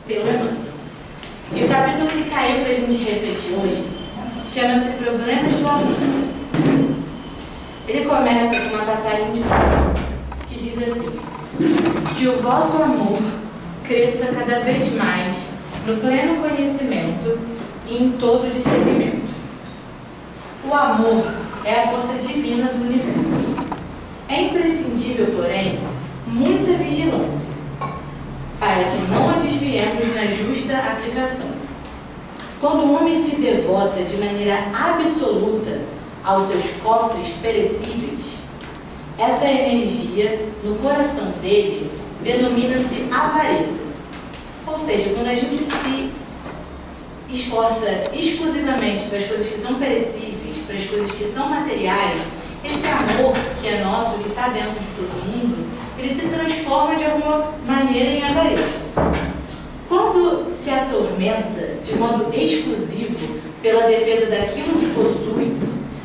pelo Emmanuel. E o capítulo que caiu para a gente refletir hoje chama-se Problemas do Amor. Ele começa com uma passagem de Paulo que diz assim: que o vosso amor cresça cada vez mais no pleno conhecimento e em todo discernimento. O amor é a força divina do universo. É imprescindível, porém, muita vigilância, para que não a desviemos na justa aplicação. Quando o homem se devota de maneira absoluta aos seus cofres perecíveis, essa energia no coração dele denomina-se avareza. Ou seja, quando a gente se esforça exclusivamente para as coisas que são perecíveis, para as coisas que são materiais, esse amor que é nosso, que está dentro de todo mundo, ele se transforma de alguma maneira em avareza. Quando se atormenta de modo exclusivo pela defesa daquilo que possui,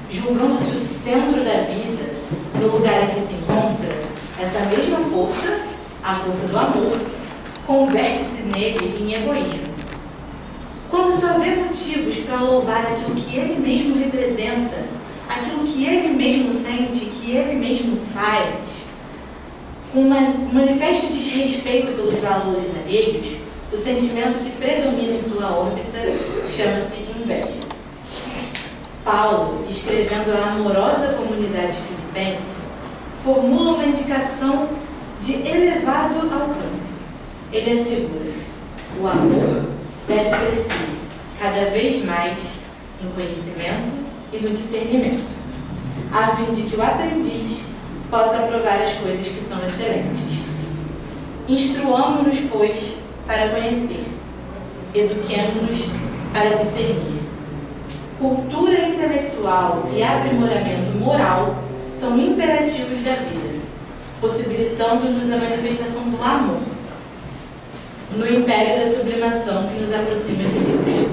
julgando-se o centro da vida, no lugar em que se encontra, essa mesma força, a força do amor, converte-se nele em egoísmo. Quando só vê motivos para louvar aquilo que ele mesmo representa, aquilo que ele mesmo sente, que ele mesmo faz, um manifesto desrespeito pelos valores alheios, o sentimento que predomina em sua órbita chama-se inveja. Paulo, escrevendo à amorosa comunidade filipense, formula uma indicação de elevado alcance. Ele assegura: o amor deve crescer cada vez mais no conhecimento e no discernimento, a fim de que o aprendiz possa aprovar as coisas que são excelentes. Instruamo-nos, pois, para conhecer, eduquemo-nos para discernir. Cultura intelectual e aprimoramento moral são imperativos da vida, possibilitando-nos a manifestação do amor, no império da sublimação que nos aproxima de Deus.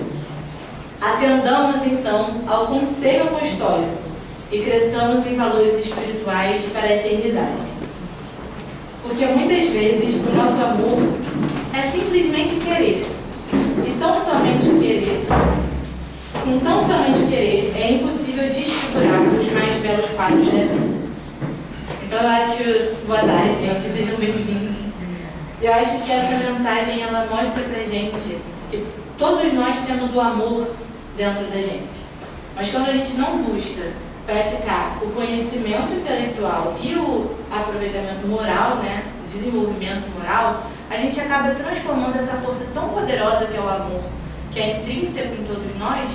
Atendamos, então, ao conselho apostólico e cresçamos em valores espirituais para a eternidade. Porque muitas vezes o nosso amor é simplesmente querer. E tão somente o querer, com tão somente o querer, é impossível desfigurar os mais belos quadros da vida. Então eu acho... Boa tarde, gente. Sejam bem-vindos. Eu acho que essa mensagem, ela mostra pra gente que todos nós temos o amor dentro da gente. Mas quando a gente não busca praticar o conhecimento intelectual e o aproveitamento moral, né, o desenvolvimento moral, a gente acaba transformando essa força tão poderosa que é o amor, que é intrínseco em todos nós,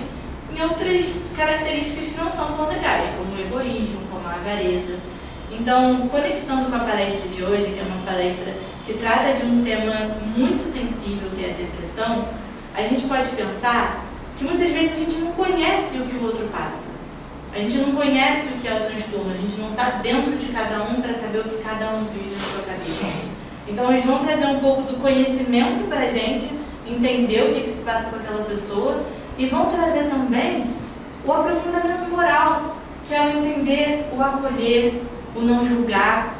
em outras características que não são tão legais, como o egoísmo, como a avareza. Então, conectando com a palestra de hoje, que é uma palestra que trata de um tema muito sensível, que é a depressão, a gente pode pensar que muitas vezes a gente não conhece o que o outro passa. A gente não conhece o que é o transtorno, a gente não está dentro de cada um para saber o que cada um vive na sua cabeça. Então, eles vão trazer um pouco do conhecimento para a gente, entender o que se passa com aquela pessoa, e vão trazer também o aprofundamento moral, que é o entender, o acolher, o não julgar.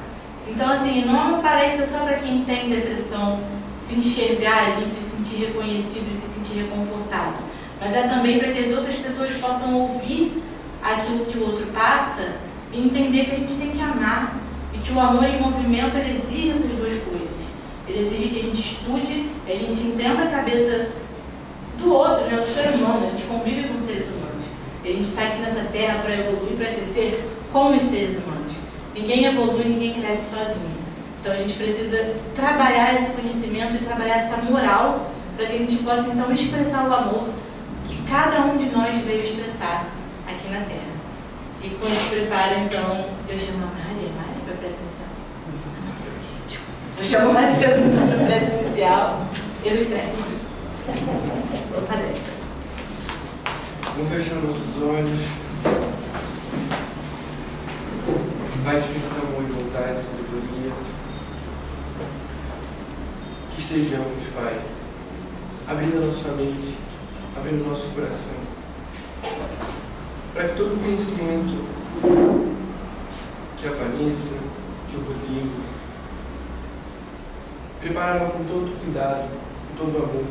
Então, assim, não é uma palestra só para quem tem depressão se enxergar ali, se sentir reconhecido e se sentir reconfortado, mas é também para que as outras pessoas possam ouvir aquilo que o outro passa e entender que a gente tem que amar, e que o amor em movimento, ele exige essas duas coisas. Ele exige que a gente estude, que a gente entenda a cabeça do outro, né, o ser humano. A gente convive com seres humanos. E a gente está aqui nessa terra para evoluir, para crescer como os seres humanos. Ninguém evolui, ninguém cresce sozinho. Então a gente precisa trabalhar esse conhecimento e trabalhar essa moral para que a gente possa então expressar o amor que cada um de nós veio expressar aqui na Terra. E com esse preparo, então, eu chamo a Mari para a prece inicial. Eu chamo a Matheus então para a prece inicial. Eu estreio. Vamos fechar nossos olhos. Vai despertar amor e vontade, sabedoria. Que estejamos, Pai, abrindo a nossa mente, abrindo o nosso coração, para que todo o conhecimento que a Vanessa, que o Rodrigo prepararam com todo cuidado, com todo amor,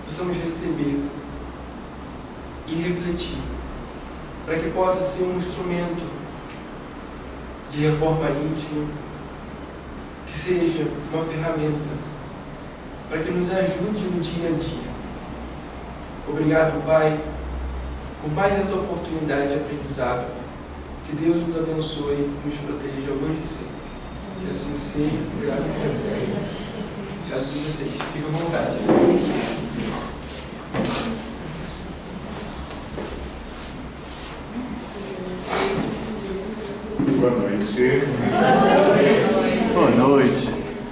possamos receber e refletir, para que possa ser um instrumento de reforma íntima, que seja uma ferramenta para que nos ajude no dia a dia. Obrigado, Pai, por mais essa oportunidade de aprendizado. Que Deus nos abençoe e nos proteja hoje e sempre. Que assim seja, graças a Deus. Obrigado por vocês. Fique à vontade. Boa noite. Boa noite.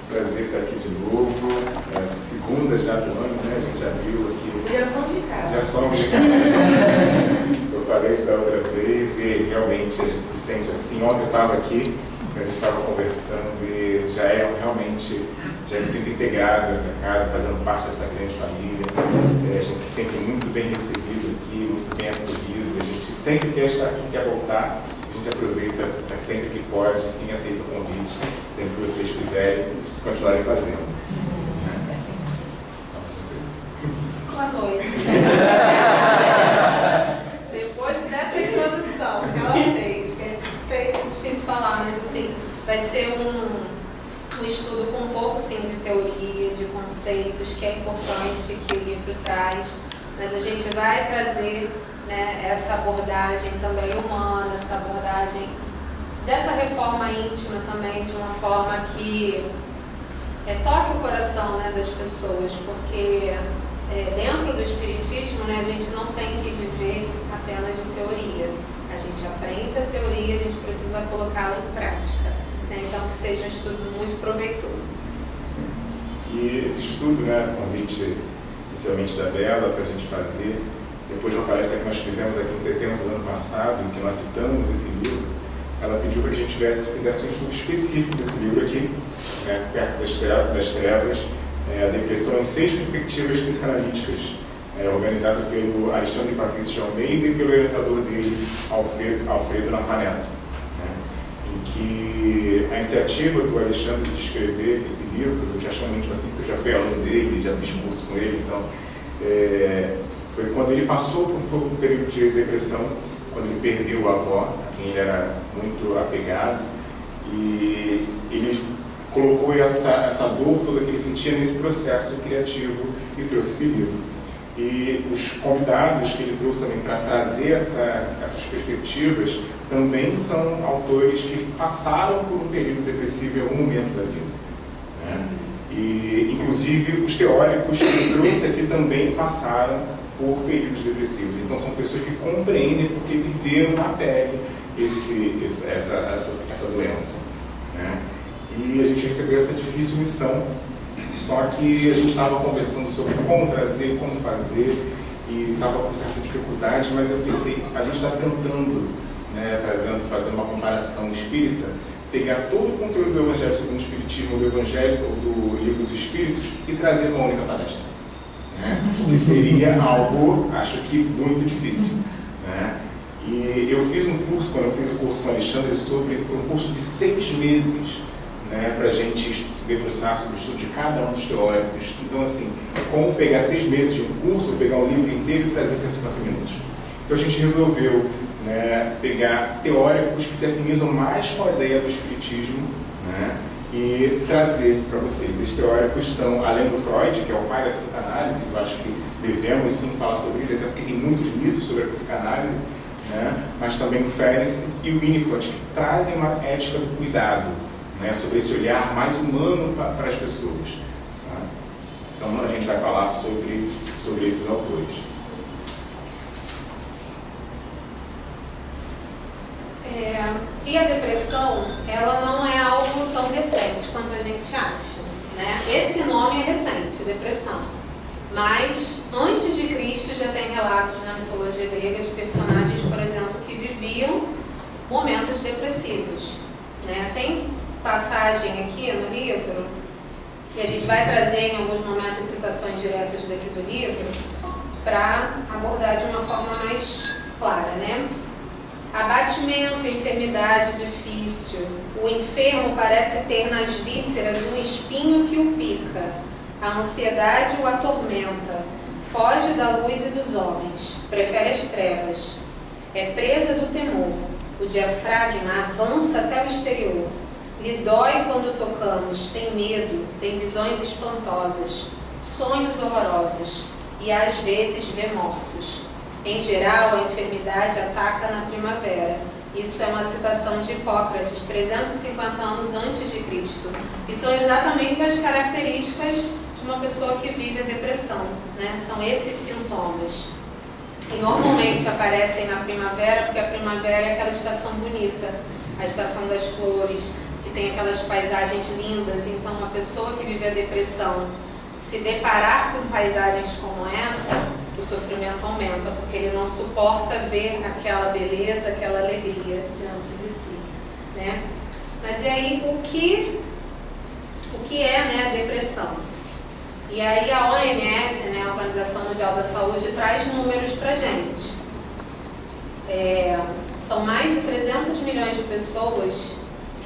Prazer estar aqui de novo. É a segunda já do ano, né? A gente abriu aqui. Já são de casa. Já somos de casa. Eu falei isso da outra vez e realmente a gente se sente assim. Ontem eu estava aqui, a gente estava conversando e já realmente, já me sinto integrado nessa casa, fazendo parte dessa grande família. A gente se sente muito bem recebido aqui, muito bem acolhido. A gente sempre quer estar aqui, quer voltar. A gente aproveita sempre que pode, sim, aceita o convite, sempre que vocês quiserem, continuarem fazendo. Boa noite. Depois dessa introdução que ela fez, que é difícil falar, mas assim, vai ser um estudo com um pouco assim, de teoria, de conceitos, que é importante que o livro traz, mas a gente vai trazer, né, essa abordagem também humana, essa abordagem dessa reforma íntima também, de uma forma que toque o coração, né, das pessoas, porque dentro do Espiritismo, né, a gente não tem que viver apenas de teoria. A gente aprende a teoria, a gente precisa colocá-la em prática, né? Então que seja um estudo muito proveitoso. E esse estudo, né, convite inicialmente da Bela para a gente fazer, depois de uma palestra que nós fizemos aqui em setembro do ano passado, em que nós citamos esse livro, ela pediu para que a gente fizesse um estudo específico desse livro aqui, né, Perto das Trevas, a depressão em 6 perspectivas psicanalíticas, organizado pelo Alexandre Patrício de Almeida e pelo orientador dele, Alfredo Nafaneto, né, em que a iniciativa do Alexandre de escrever esse livro, eu já chamo muito assim, porque eu já fui aluno dele, já fiz curso com ele, então foi quando ele passou por um período de depressão, quando ele perdeu a avó, a quem ele era muito apegado, e ele colocou essa dor toda que ele sentia nesse processo criativo e trouxe esse livro. E os convidados que ele trouxe também para trazer essas perspectivas também são autores que passaram por um período depressivo em algum momento da vida, né? E, inclusive, os teóricos que ele trouxe aqui também passaram por períodos depressivos. Então, são pessoas que compreendem porque viveram na pele essa doença, né? E a gente recebeu essa difícil missão, só que a gente estava conversando sobre como trazer, como fazer, e estava com certa dificuldade, mas eu pensei, a gente está tentando, né, fazendo uma comparação espírita, pegar todo o conteúdo do Evangelho segundo o Espiritismo, do Evangelho, do Livro dos Espíritos, e trazer uma única palestra, né? Que seria algo, acho que, muito difícil, né? E eu fiz um curso, quando eu fiz o curso com o Alexandre, foi um curso de 6 meses, né, para a gente se debruçar sobre o estudo de cada um dos teóricos. Então, assim, é como pegar 6 meses de um curso, ou pegar um livro inteiro e trazer para 50 minutos. Então, a gente resolveu, né, pegar teóricos que se afinizam mais com a ideia do Espiritismo, né, e trazer para vocês. Esses teóricos são, além do Freud, que é o pai da psicanálise, eu acho que devemos sim falar sobre ele, até porque tem muitos mitos sobre a psicanálise, né, mas também o Ferris e o Winnicott, que trazem uma ética do cuidado, né, sobre esse olhar mais humano para as pessoas, tá? Então a gente vai falar sobre esses autores. E a depressão, ela não é algo tão recente quanto a gente acha, né? Esse nome é recente, depressão. Mas antes de Cristo já tem relatos na mitologia grega de personagens, por exemplo, que viviam momentos depressivos, né? Tem passagem aqui no livro, e a gente vai trazer em alguns momentos citações diretas daqui do livro, para abordar de uma forma mais clara, né? Abatimento, enfermidade difícil. O enfermo parece ter nas vísceras um espinho que o pica. A ansiedade o atormenta, foge da luz e dos homens, prefere as trevas, é presa do temor, o diafragma avança até o exterior, lhe dói quando tocamos, tem medo, tem visões espantosas, sonhos horrorosos e às vezes vê mortos. Em geral, a enfermidade ataca na primavera. Isso é uma citação de Hipócrates, 350 anos antes de Cristo. E são exatamente as características de uma pessoa que vive a depressão, né? São esses sintomas. E normalmente aparecem na primavera, porque a primavera é aquela estação bonita, a estação das flores, que tem aquelas paisagens lindas. Então, uma pessoa que vive a depressão, se deparar com paisagens como essa, o sofrimento aumenta, porque ele não suporta ver aquela beleza, aquela alegria diante de si, né? Mas e aí, o que é, né, a depressão? E aí a OMS, né, a Organização Mundial da Saúde, traz números pra gente. São mais de 300 milhões de pessoas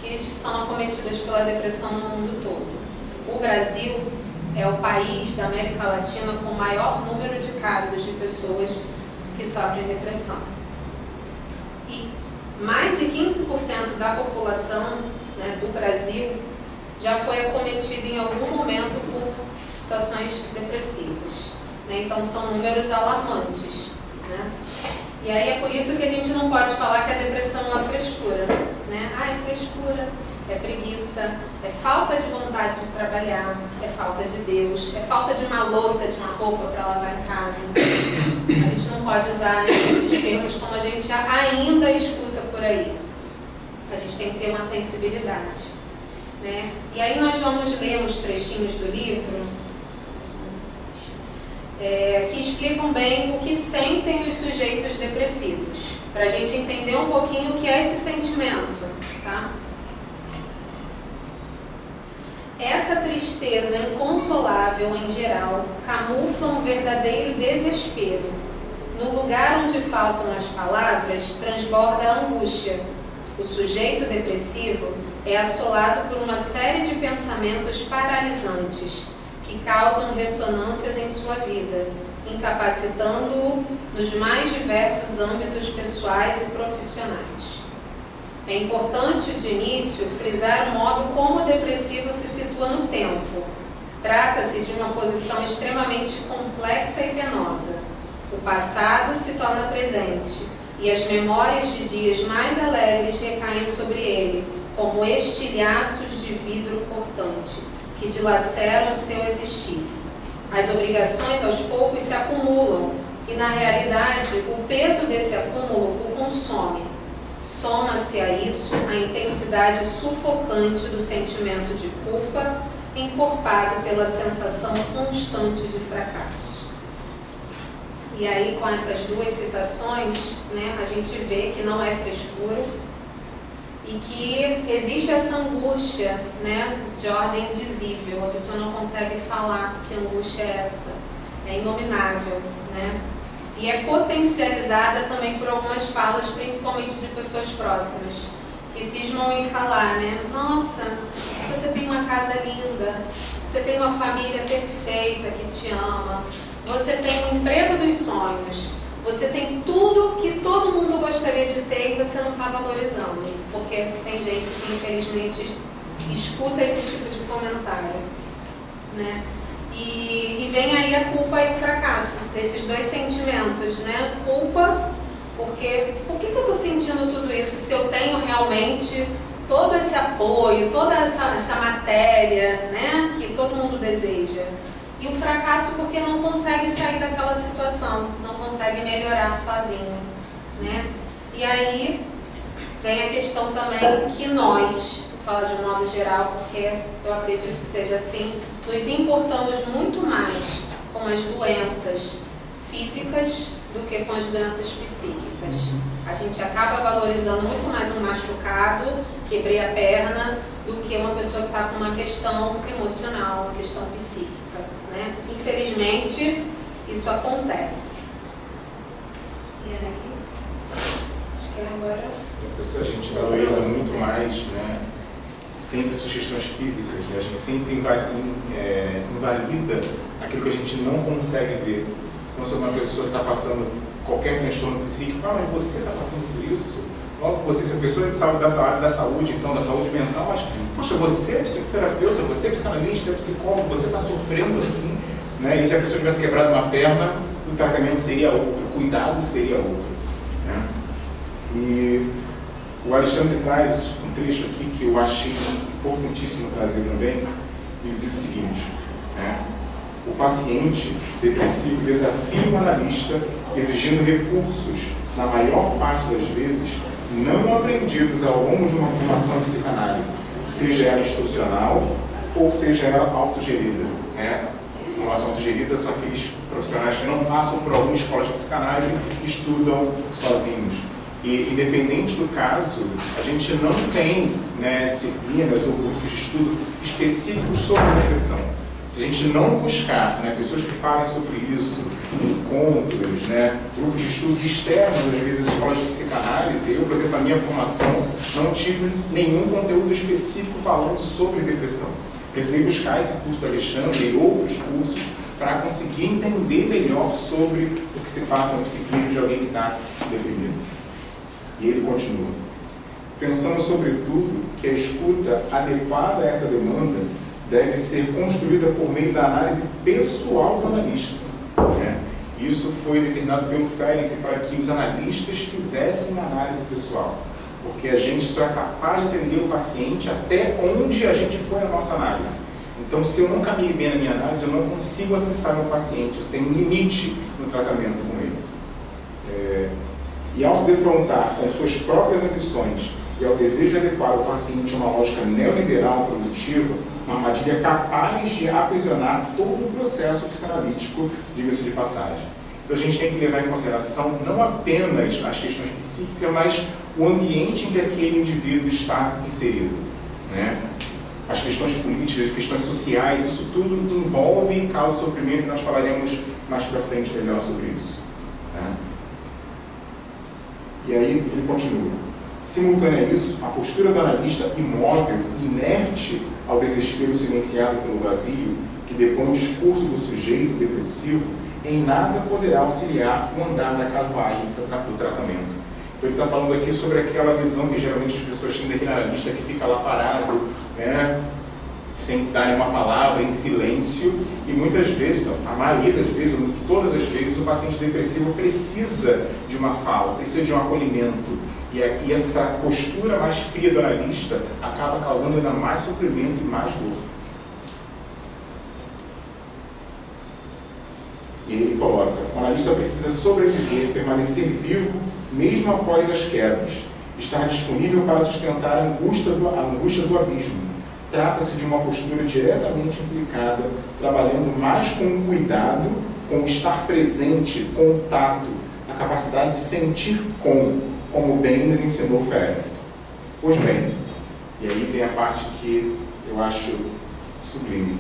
que são acometidas pela depressão no mundo todo. O Brasil é o país da América Latina com o maior número de casos de pessoas que sofrem depressão. E mais de 15% da população, né, do Brasil já foi acometida em algum momento por situações depressivas, né? Então são números alarmantes, né? E aí é por isso que a gente não pode falar que a depressão é uma frescura, né? É frescura, é preguiça, é falta de vontade de trabalhar, é falta de Deus, é falta de uma louça, de uma roupa para lavar em casa. A gente não pode usar, né, esses termos como a gente ainda escuta por aí. A gente tem que ter uma sensibilidade, né? E aí nós vamos ler uns trechinhos do livro que explicam bem o que sentem os sujeitos depressivos, para a gente entender um pouquinho o que é esse sentimento, tá? Essa tristeza inconsolável em geral camufla um verdadeiro desespero. No lugar onde faltam as palavras, transborda a angústia. O sujeito depressivo é assolado por uma série de pensamentos paralisantes que causam ressonâncias em sua vida, incapacitando-o nos mais diversos âmbitos pessoais e profissionais. É importante, de início, frisar o modo como o depressivo se situa no tempo. Trata-se de uma posição extremamente complexa e penosa. O passado se torna presente e as memórias de dias mais alegres recaem sobre ele, como estilhaços de vidro cortante, que dilaceram o seu existir. As obrigações aos poucos se acumulam e, na realidade, o peso desse acúmulo o consome. Soma-se a isso a intensidade sufocante do sentimento de culpa, encorpado pela sensação constante de fracasso. E aí, com essas duas citações, né, a gente vê que não é frescura e que existe essa angústia, né, de ordem indizível. A pessoa não consegue falar que angústia é essa. É inominável, né? E é potencializada também por algumas falas, principalmente de pessoas próximas, que cismam em falar, né? Nossa, você tem uma casa linda, você tem uma família perfeita que te ama, você tem o emprego dos sonhos, você tem tudo que todo mundo gostaria de ter e você não está valorizando. Porque tem gente que, infelizmente, escuta esse tipo de comentário, né? E vem aí a culpa e o fracasso, desses dois sentimentos, né? Culpa, porque por que eu estou sentindo tudo isso se eu tenho realmente todo esse apoio, toda essa matéria, né, que todo mundo deseja? E o fracasso porque não consegue sair daquela situação, não consegue melhorar sozinho, né? E aí vem a questão também que nós, vou falar de um modo geral, porque eu acredito que seja assim, nos importamos muito mais com as doenças físicas do que com as doenças psíquicas. A gente acaba valorizando muito mais um machucado, quebrei a perna, do que uma pessoa que está com uma questão emocional, uma questão psíquica, né? Infelizmente, isso acontece. E aí, acho que agora... A gente valoriza muito mais, né, sempre essas questões físicas, né? A gente sempre invalida aquilo que a gente não consegue ver. Então, se uma pessoa está passando qualquer transtorno psíquico, mas você está passando por isso? Logo você, se a pessoa é de saúde, da área da saúde, então da saúde mental, mas, poxa, você é psicoterapeuta, você é psicanalista, é psicólogo, você está sofrendo assim, né? E se a pessoa tivesse quebrado uma perna, o tratamento seria outro, o cuidado seria outro, né? E o Alexandre traz um trecho aqui que eu achei importantíssimo trazer também. Ele diz o seguinte, né? O paciente depressivo desafia o analista, exigindo recursos, na maior parte das vezes, não aprendidos ao longo de uma formação de psicanálise, seja ela institucional ou seja ela autogerida, né? Formação autogerida são aqueles profissionais que não passam por alguma escola de psicanálise e estudam sozinhos. E, independente do caso, a gente não tem, né, disciplinas ou grupos de estudo específicos sobre depressão. Se a gente não buscar, né, pessoas que falem sobre isso, encontros, né, grupos de estudos externos, às vezes escolas de psicanálise, eu, por exemplo, na minha formação, não tive nenhum conteúdo específico falando sobre depressão. Precisei buscar esse curso do Alexandre e outros cursos para conseguir entender melhor sobre o que se passa no psiquismo de alguém que está deprimido. E ele continua. Pensamos, sobretudo, que a escuta adequada a essa demanda deve ser construída por meio da análise pessoal do analista, né? Isso foi determinado pelo Félix para que os analistas fizessem análise pessoal, porque a gente só é capaz de entender o paciente até onde a gente foi na nossa análise. Então, se eu não caminhei bem na minha análise, eu não consigo acessar meu paciente, eu tenho um limite no tratamento com ele. E ao se defrontar com suas próprias ambições e ao desejo de adequar o paciente a uma lógica neoliberal produtiva, uma armadilha capaz de aprisionar todo o processo psicanalítico, diga-se de passagem. Então a gente tem que levar em consideração não apenas as questões psíquicas, mas o ambiente em que aquele indivíduo está inserido, né? As questões políticas, as questões sociais, isso tudo envolve e causa sofrimento, e nós falaremos mais para frente melhor sobre isso, né? E aí ele continua. Simultânea a isso, a postura do analista imóvel, inerte ao desespero silenciado pelo vazio, que depõe o discurso do sujeito depressivo, em nada poderá auxiliar o andar da carruagem do tratamento. Então ele está falando aqui sobre aquela visão que geralmente as pessoas têm daquele analista que fica lá parado, né, sem dar uma palavra, em silêncio, e muitas vezes, a maioria das vezes, ou todas as vezes, o paciente depressivo precisa de uma fala, precisa de um acolhimento, e essa postura mais fria do analista acaba causando ainda mais sofrimento e mais dor. E ele coloca, o analista precisa sobreviver, permanecer vivo, mesmo após as quedas, estar disponível para sustentar a angústia do abismo. Trata-se de uma postura diretamente implicada, trabalhando mais com o cuidado, com o estar presente, com o tato, a capacidade de sentir como bem nos ensinou Félix. Pois bem, e aí vem a parte que eu acho sublime.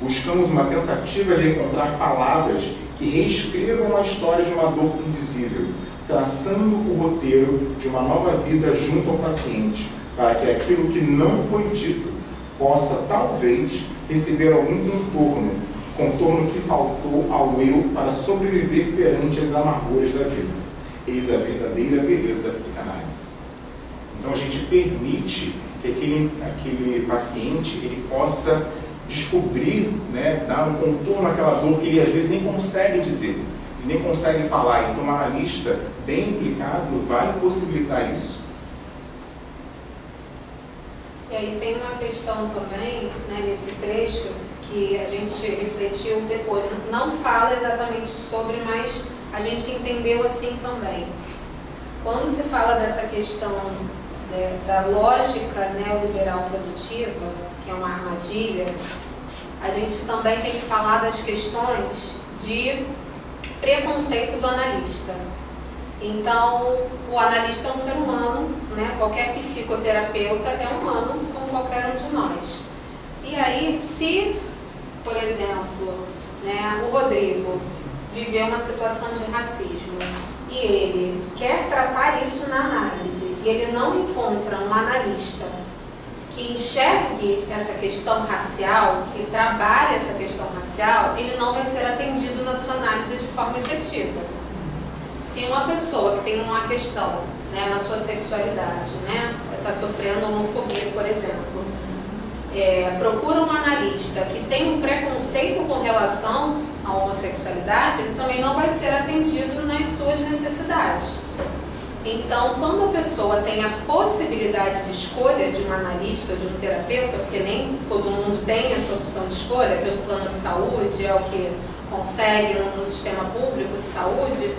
Buscamos uma tentativa de encontrar palavras que reescrevam a história de uma dor indizível, traçando o roteiro de uma nova vida junto ao paciente, para que aquilo que não foi dito possa, talvez, receber algum contorno que faltou ao eu para sobreviver perante as amarguras da vida. Eis a verdadeira beleza da psicanálise. Então a gente permite que aquele paciente ele possa descobrir, né, dar um contorno àquela dor que ele às vezes nem consegue dizer, ele nem consegue falar. Então um analista bem implicado vai possibilitar isso. E aí tem uma questão também, né, nesse trecho, que a gente refletiu depois. Não fala exatamente sobre, mas a gente entendeu assim também. Quando se fala dessa questão da lógica neoliberal produtiva, que é uma armadilha, a gente também tem que falar das questões de preconceito do analista. Então, o analista é um ser humano, né? Qualquer psicoterapeuta é humano, como qualquer um de nós. E aí, se, por exemplo, né, o Rodrigo viveu uma situação de racismo e ele quer tratar isso na análise, e ele não encontra um analista que enxergue essa questão racial, que trabalhe essa questão racial, ele não vai ser atendido na sua análise de forma efetiva. Se uma pessoa que tem uma questão, né, na sua sexualidade, né, está sofrendo homofobia, por exemplo, procura um analista que tem um preconceito com relação à homossexualidade, ele também não vai ser atendido nas suas necessidades. Então, quando a pessoa tem a possibilidade de escolha de um analista ou de um terapeuta, porque nem todo mundo tem essa opção de escolha, pelo plano de saúde, é o que consegue no sistema público de saúde,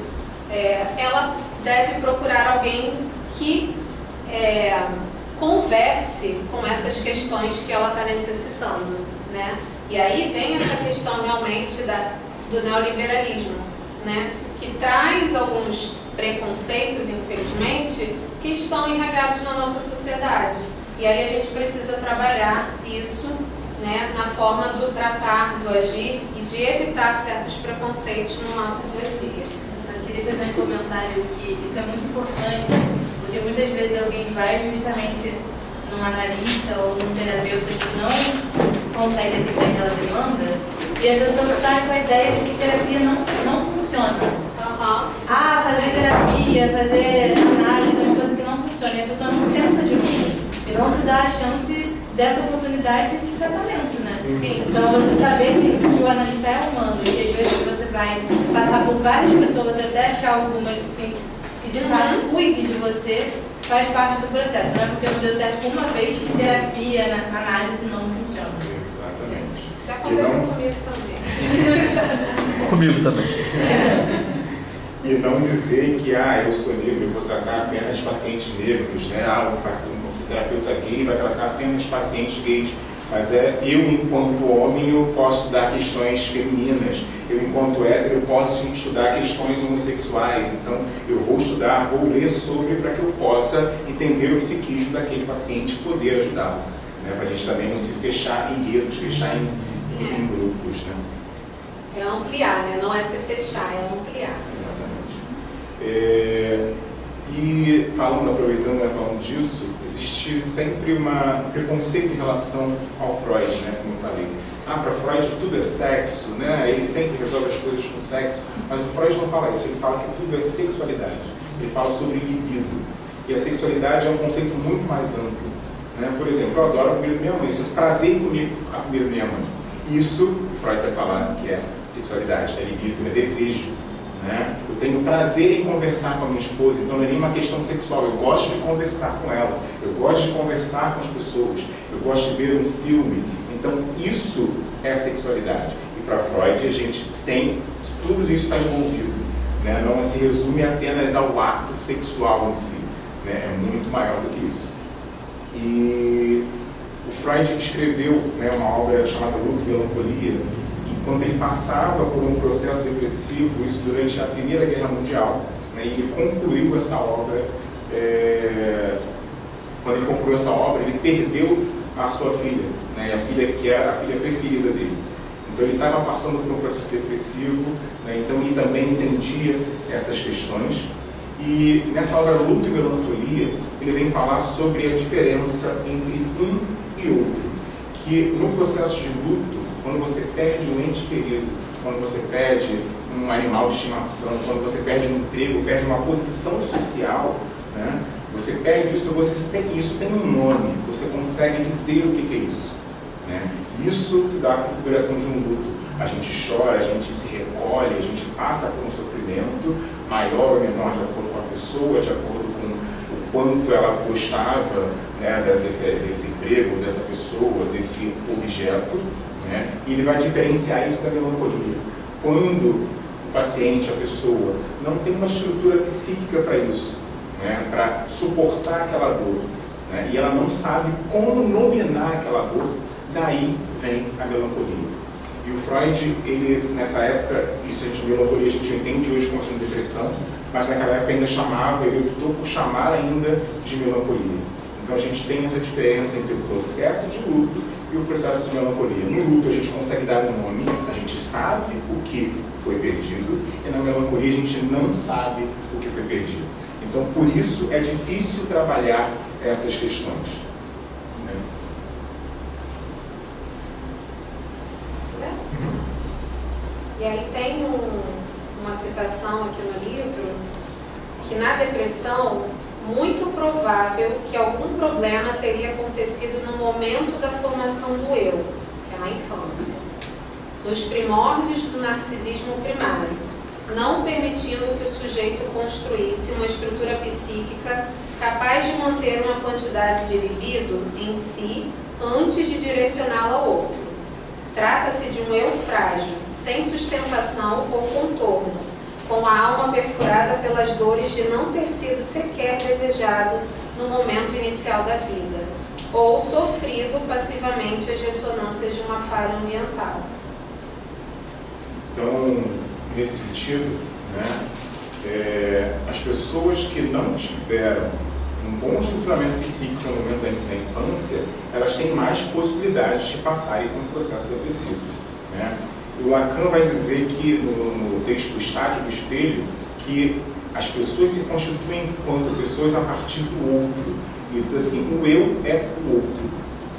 ela deve procurar alguém que converse com essas questões que ela está necessitando, né? E aí vem essa questão realmente do neoliberalismo, né? Que traz alguns preconceitos, infelizmente, que estão enraizados na nossa sociedade. E aí a gente precisa trabalhar isso, né, na forma do tratar, do agir e de evitar certos preconceitos no nosso dia a dia. Eu queria fazer um comentário que isso é muito importante, porque muitas vezes alguém vai justamente num analista ou num terapeuta que não consegue atender aquela demanda e a pessoa sai com a ideia de que terapia não funciona. Fazer terapia, fazer análise é uma coisa que não funciona e a pessoa não tenta de novo e não se dá a chance dessa oportunidade de tratamento, né? Sim. Então você saber que o analista é humano e que às vezes você vai passar por várias pessoas até achar alguma que de fato cuide de você, faz parte do processo. Não é porque não deu certo uma vez que terapia, na análise não funciona. Exatamente. Já aconteceu comigo também. Comigo também. E não dizer que, eu sou negro, eu vou tratar apenas pacientes negros, né? Um terapeuta gay vai tratar apenas pacientes gays. Mas eu, enquanto homem, eu posso estudar questões femininas. Eu, enquanto hétero, eu posso estudar questões homossexuais. Então, eu vou estudar, vou ler sobre para que eu possa entender o psiquismo daquele paciente e poder ajudá-lo. Né? Para a gente também não se fechar em guetos, fechar em grupos. Né? É ampliar, né? Não é se fechar, é ampliar. E aproveitando, falando disso, existe sempre um preconceito em relação ao Freud, né, como eu falei. Para Freud tudo é sexo, né, ele sempre resolve as coisas com sexo, mas o Freud não fala isso, ele fala que tudo é sexualidade, ele fala sobre libido. E a sexualidade é um conceito muito mais amplo. Né? Por exemplo, eu adoro a comida da minha mãe, isso prazer em comer a comida da minha mãe. Isso o Freud vai falar que é sexualidade, é libido, é desejo. Né? Eu tenho prazer em conversar com a minha esposa, então não é nem uma questão sexual, eu gosto de conversar com ela, eu gosto de conversar com as pessoas, eu gosto de ver um filme, então isso é sexualidade. E para Freud a gente tem, tudo isso está envolvido, né? Não se resume apenas ao ato sexual em si, né? É muito maior do que isso. E o Freud escreveu, né, uma obra chamada Luto e Melancolia. Quando ele passava por um processo depressivo, isso durante a Primeira Guerra Mundial, né, e ele concluiu essa obra, quando ele concluiu essa obra, ele perdeu a sua filha, né, a filha que era a filha preferida dele. Então ele estava passando por um processo depressivo, né, então ele também entendia essas questões. E nessa obra Luto e Melancolia, ele vem falar sobre a diferença entre um e outro, que no processo de luto, quando você perde um ente querido, quando você perde um animal de estimação, quando você perde um emprego, perde uma posição social, né? Você perde isso, isso tem um nome, você consegue dizer o que é isso. Né? Isso se dá a configuração de um luto. A gente chora, a gente se recolhe, a gente passa por um sofrimento maior ou menor de acordo com a pessoa, de acordo com o quanto ela gostava, né, desse emprego, dessa pessoa, desse objeto. Né? E ele vai diferenciar isso da melancolia. Quando o paciente, a pessoa, não tem uma estrutura psíquica para isso, né? Para suportar aquela dor, né? E ela não sabe como nominar aquela dor, daí vem a melancolia. E o Freud, ele, nessa época, isso de melancolia a gente entende hoje como sendo depressão, mas naquela época ainda chamava, ele optou por chamar ainda de melancolia. Então a gente tem essa diferença entre o processo de luto e o processo de melancolia. No luto a gente consegue dar um nome, a gente sabe o que foi perdido, e na melancolia a gente não sabe o que foi perdido. Então por isso é difícil trabalhar essas questões. Né? E aí tem uma citação aqui no livro que na depressão, muito provável que algum problema teria acontecido no momento da formação do eu, que é na infância, nos primórdios do narcisismo primário, não permitindo que o sujeito construísse uma estrutura psíquica capaz de manter uma quantidade de libido em si antes de direcioná-la ao outro. Trata-se de um eu frágil, sem sustentação ou contorno, com a alma perfurada pelas dores de não ter sido sequer desejado no momento inicial da vida, ou sofrido passivamente as ressonâncias de uma falha ambiental. Então, nesse sentido, né, as pessoas que não tiveram um bom estruturamento psíquico no momento da infância, elas têm mais possibilidades de passarem por um processo depressivo, né? O Lacan vai dizer que no texto O Estádio do Espelho, que as pessoas se constituem enquanto pessoas a partir do outro. Ele diz assim, o eu é o outro,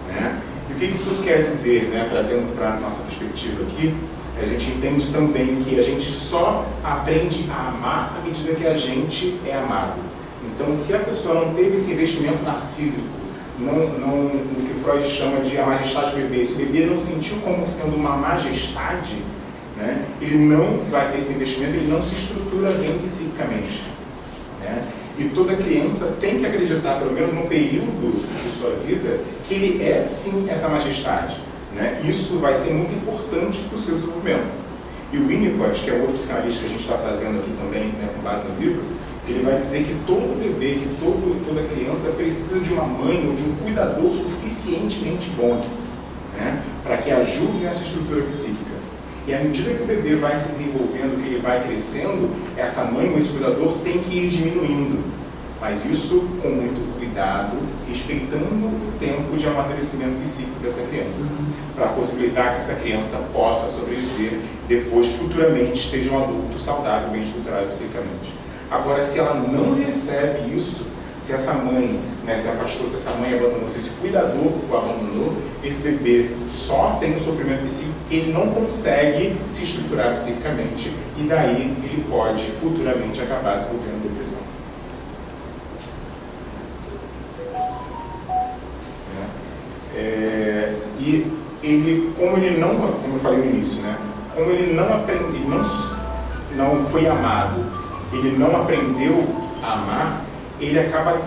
né? E o que isso quer dizer, né? Trazendo para a nossa perspectiva aqui, a gente entende também que a gente só aprende a amar à medida que a gente é amado. Então, se a pessoa não teve esse investimento narcísico, o que Freud chama de a majestade do bebê, se o bebê não sentiu como sendo uma majestade, né, ele não vai ter esse investimento, ele não se estrutura bem psiquicamente, né? E toda criança tem que acreditar, pelo menos no período de sua vida, que ele é sim essa majestade, né? Isso vai ser muito importante para o seu desenvolvimento. E o Winnicott, que é outro psicanalista que a gente está trazendo aqui também, né, com base no livro, ele vai dizer que todo bebê, que toda criança precisa de uma mãe ou de um cuidador suficientemente bom, né, para que ajude nessa estrutura psíquica. E à medida que o bebê vai se desenvolvendo, que ele vai crescendo, essa mãe ou esse cuidador tem que ir diminuindo. Mas isso com muito cuidado, respeitando o tempo de amadurecimento psíquico dessa criança, para possibilitar que essa criança possa sobreviver depois, futuramente, seja um adulto saudável, bem estruturado psicicamente. Agora, se ela não recebe isso, se essa mãe, né, se afastou, se essa mãe abandonou, se esse cuidador o abandonou, esse bebê só tem um sofrimento psíquico que ele não consegue se estruturar psiquicamente e daí ele pode futuramente acabar desenvolvendo depressão. E ele, como eu falei no início, né, como ele não aprende, ele não foi amado, ele não aprendeu a amar, ele acaba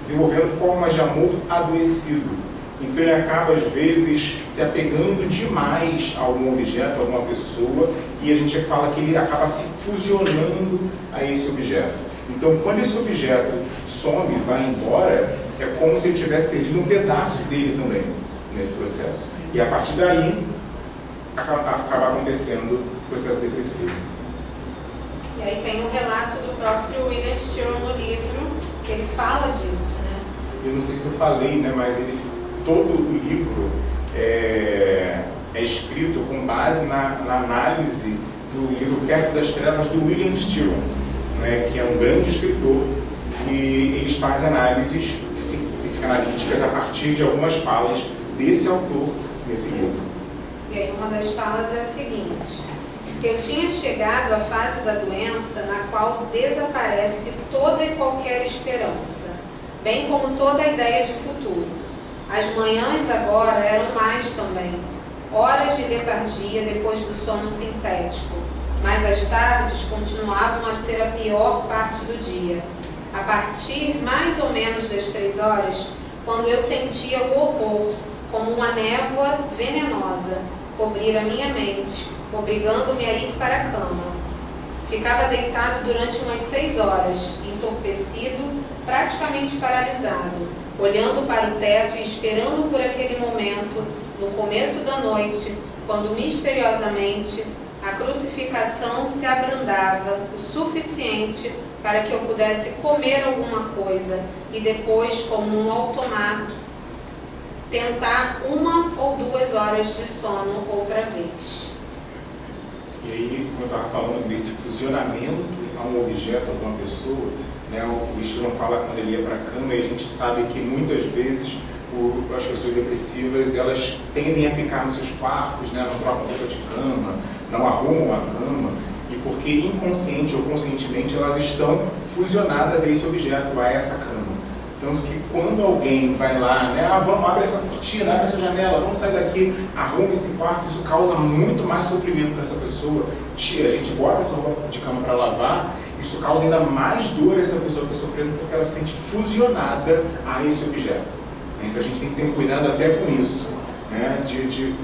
desenvolvendo formas de amor adoecido. Então ele acaba, às vezes, se apegando demais a algum objeto, a alguma pessoa, e a gente fala que ele acaba se fusionando a esse objeto. Então, quando esse objeto some, vai embora, é como se ele tivesse perdido um pedaço dele também, nesse processo. E a partir daí, acaba acontecendo o processo depressivo. E aí tem um relato do próprio William Stilwell no livro, que ele fala disso, né? Eu não sei se eu falei, né, mas todo o livro é escrito com base na análise do livro Perto das Trevas, do William Stilwell, né, que é um grande escritor, e eles fazem análises psicanalíticas a partir de algumas falas desse autor nesse livro. E aí uma das falas é a seguinte: eu tinha chegado à fase da doença na qual desaparece toda e qualquer esperança, bem como toda a ideia de futuro. As manhãs agora eram mais também, horas de letargia depois do sono sintético, mas as tardes continuavam a ser a pior parte do dia. A partir mais ou menos das 3 horas, quando eu sentia o horror, como uma névoa venenosa, cobrir a minha mente, obrigando-me a ir para a cama. Ficava deitado durante umas 6 horas, entorpecido, praticamente paralisado, olhando para o teto e esperando por aquele momento, no começo da noite, quando misteriosamente a crucificação se abrandava o suficiente para que eu pudesse comer alguma coisa e depois, como um automato, tentar 1 ou 2 horas de sono outra vez. E aí, como eu estava falando desse fusionamento a um objeto, a alguma pessoa, né, o Stilwell fala quando ele ia para a cama, e a gente sabe que muitas vezes as pessoas depressivas, elas tendem a ficar nos seus quartos, né, não trocam roupa de cama, não arrumam a cama e porque inconsciente ou conscientemente elas estão fusionadas a esse objeto, a essa cama. Tanto que quando alguém vai lá, né, vamos, abre essa cortina, abre essa janela, vamos sair daqui, arruma esse quarto, isso causa muito mais sofrimento para essa pessoa. A gente bota essa roupa de cama para lavar, isso causa ainda mais dor a essa pessoa que está sofrendo porque ela se sente fusionada a esse objeto. Então a gente tem que ter um cuidado até com isso, né, de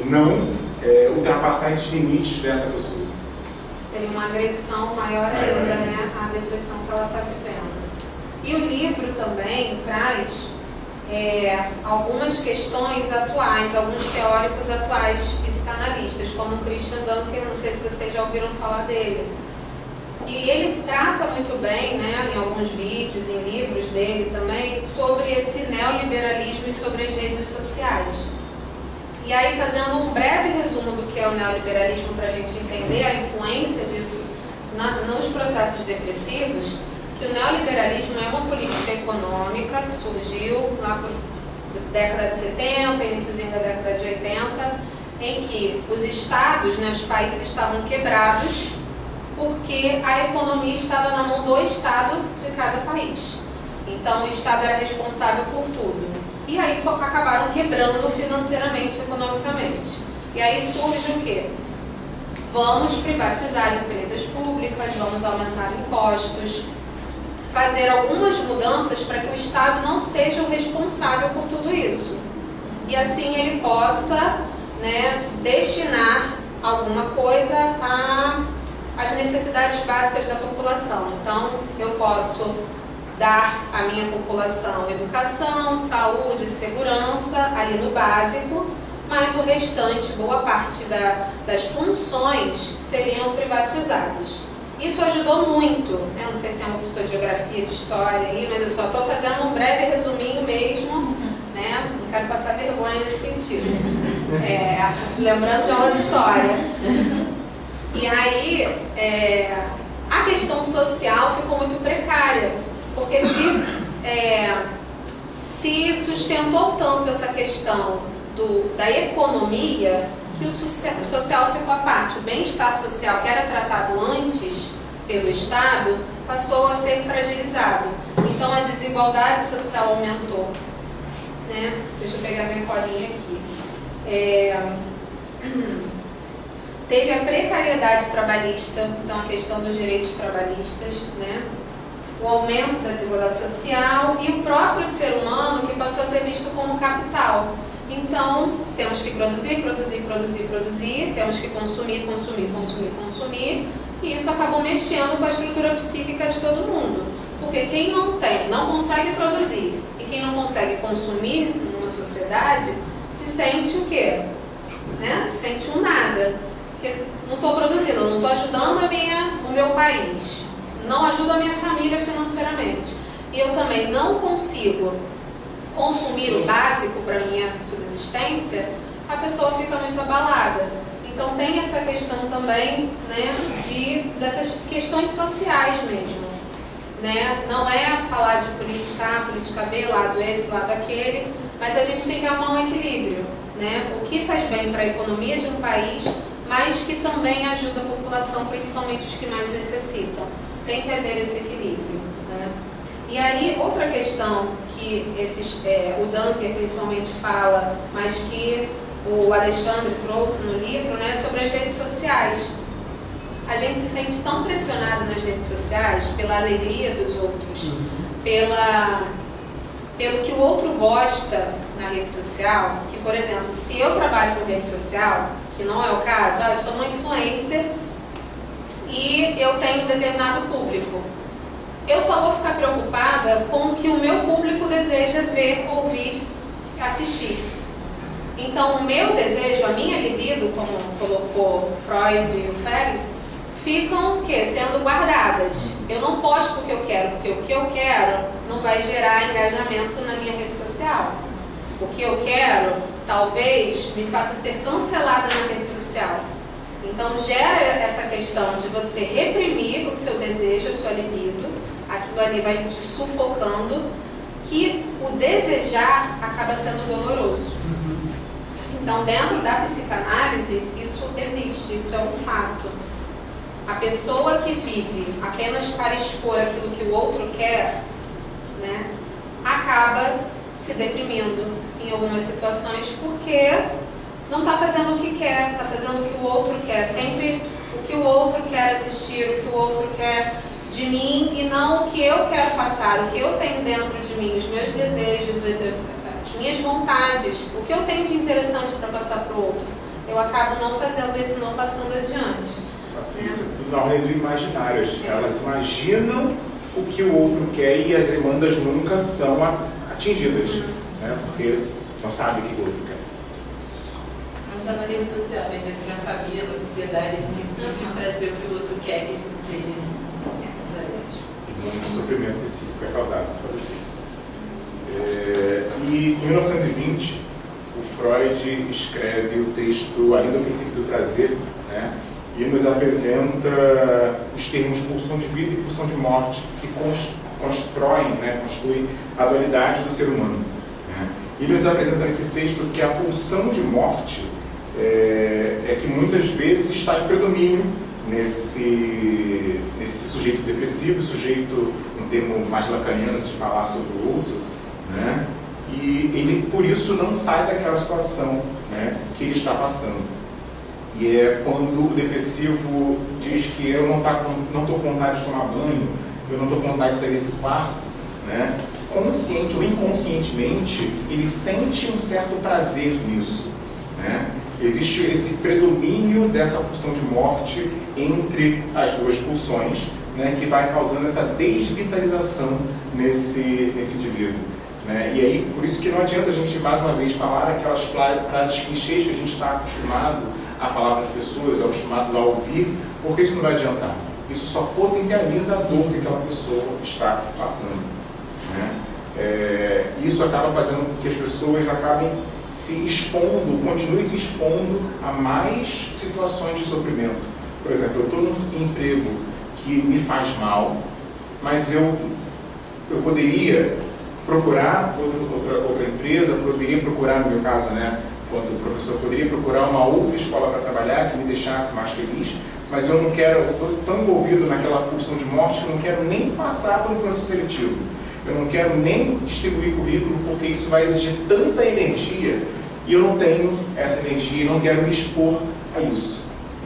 não ultrapassar esses limites dessa pessoa. Seria uma agressão maior ainda, né, a depressão que ela está vivendo. E o livro também traz algumas questões atuais, alguns teóricos atuais psicanalistas, como o Christian Dunker, não sei se vocês já ouviram falar dele. E ele trata muito bem, né, em alguns vídeos, em livros dele também, sobre esse neoliberalismo e sobre as redes sociais. E aí, fazendo um breve resumo do que é o neoliberalismo para a gente entender a influência disso nos processos depressivos, que o neoliberalismo é uma política econômica que surgiu lá por década de 70, iníciozinho da década de 80, em que os estados, né, os países estavam quebrados porque a economia estava na mão do estado de cada país. Então o estado era responsável por tudo. E aí acabaram quebrando financeiramente, economicamente. E aí surge o quê? Vamos privatizar empresas públicas, vamos aumentar impostos, fazer algumas mudanças para que o Estado não seja o responsável por tudo isso. E assim ele possa, né, destinar alguma coisa às necessidades básicas da população. Então, eu posso dar à minha população educação, saúde, segurança, ali no básico, mas o restante, boa parte das funções seriam privatizadas. Isso ajudou muito, né? Não sei se tem uma professora de geografia, de história aí, mas eu só estou fazendo um breve resuminho mesmo, né? Não quero passar vergonha nesse sentido. Lembrando de aula de história. E aí, a questão social ficou muito precária, porque se sustentou tanto essa questão da economia, que o social ficou à parte. O bem-estar social, que era tratado antes pelo Estado, passou a ser fragilizado. Então a desigualdade social aumentou, né? Deixa eu pegar minha colinha aqui. Teve a precariedade trabalhista, então a questão dos direitos trabalhistas, né? O aumento da desigualdade social e o próprio ser humano, que passou a ser visto como capital. Então, temos que produzir, temos que consumir, e isso acabou mexendo com a estrutura psíquica de todo mundo. Porque quem não consegue produzir e quem não consegue consumir numa sociedade, se sente o quê? Né? Se sente um nada. Porque não estou produzindo, não estou ajudando o meu país, não ajudo a minha família financeiramente. E eu também não consigo consumir o básico para minha subsistência, a pessoa fica muito abalada. Então tem essa questão também, né, dessas questões sociais mesmo, né? Não é falar de política A, política B, lado esse, lado aquele, mas a gente tem que arrumar um equilíbrio, né? O que faz bem para a economia de um país, mas que também ajuda a população, principalmente os que mais necessitam. Tem que haver esse equilíbrio, né? E aí, outra questão que o Dunker principalmente fala, mas que o Alexandre trouxe no livro, né, sobre as redes sociais. A gente se sente tão pressionado nas redes sociais pela alegria dos outros, pelo que o outro gosta na rede social, que, por exemplo, se eu trabalho com rede social, que não é o caso, eu sou uma influencer e eu tenho um determinado público. Eu só vou ficar preocupada com o que o meu público deseja ver, ouvir, assistir. Então, o meu desejo, a minha libido, como colocou Freud e o Félix, ficam sendo guardadas. Eu não posto o que eu quero, porque o que eu quero não vai gerar engajamento na minha rede social. O que eu quero, talvez, me faça ser cancelada na rede social. Então, gera essa questão de você reprimir o seu desejo, a sua libido. Aquilo ali vai te sufocando, que o desejar acaba sendo doloroso. Então, dentro da psicanálise, isso existe, isso é um fato. A pessoa que vive apenas para expor aquilo que o outro quer, né, acaba se deprimindo em algumas situações porque não está fazendo o que quer, está fazendo o que o outro quer. Sempre o que o outro quer assistir, o que o outro quer de mim e não o que eu quero passar, o que eu tenho dentro de mim, os meus desejos, as minhas vontades, o que eu tenho de interessante para passar para o outro. Eu acabo não fazendo isso, não passando adiante. Isso é tudo na ordem do imaginário. Elas imaginam o que o outro quer e as demandas nunca são atingidas, né? Porque não sabem o que o outro quer. Não só na rede social, às vezes na família, na sociedade, a gente vive para ser o que o outro quer que seja isso. E muito sofrimento psíquico é causado por causa disso. E em 1920, o Freud escreve o texto Ainda o Princípio do Prazer, né? E nos apresenta os termos pulsão de vida e pulsão de morte, que constroem, né, constituem a dualidade do ser humano, né? E nos apresenta nesse texto que a pulsão de morte é que muitas vezes está em predomínio nesse sujeito depressivo, sujeito, um termo mais lacaniano de falar sobre o outro, né? E ele, por isso, não sai daquela situação, né, que ele está passando. E é quando o depressivo diz que eu não estou com vontade de tomar banho, eu não estou com vontade de sair desse quarto, né? Consciente ou inconscientemente, ele sente um certo prazer nisso, né? Existe esse predomínio dessa pulsão de morte entre as duas pulsões, né, que vai causando essa desvitalização nesse indivíduo, né? E aí, por isso que não adianta a gente, mais uma vez, falar aquelas frases clichês que a gente está acostumado a falar para as pessoas, acostumado a ouvir, porque isso não vai adiantar. Isso só potencializa a dor que aquela pessoa está passando, né? Isso acaba fazendo com que as pessoas acabem se expondo, continuem se expondo a mais situações de sofrimento. Por exemplo, eu estou num emprego que me faz mal, mas eu poderia procurar outra empresa, poderia procurar, no meu caso, né, enquanto professor, poderia procurar uma outra escola para trabalhar que me deixasse mais feliz, mas eu não quero, eu estou tão envolvido naquela pulsão de morte que eu não quero nem passar pelo processo seletivo. Eu não quero nem distribuir currículo porque isso vai exigir tanta energia e eu não tenho essa energia e não quero me expor a isso.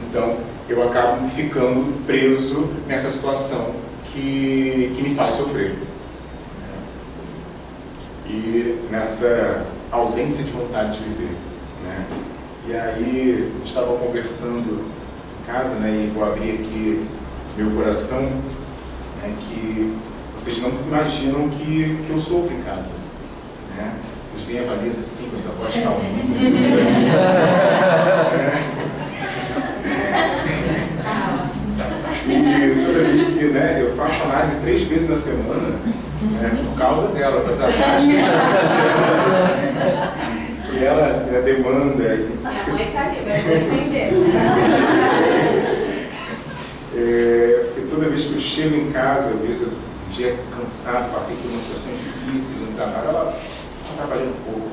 Então, eu acabo ficando preso nessa situação que me faz sofrer. E nessa ausência de vontade de viver, né? E aí, estava conversando em casa, né, e vou abrir aqui meu coração, né, que vocês não imaginam que eu sofro em casa, né? Vocês veem a Vanessa assim, com essa voz calma. E toda vez que, né, eu faço análise 3 vezes na semana, né, por causa dela, para tratar as e ela demanda. Minha mãe está ali, vai defender. Porque toda vez que eu chego em casa, eu vejo um dia cansado, passei por umas situações difíceis no trabalho, ela está trabalhando um pouco,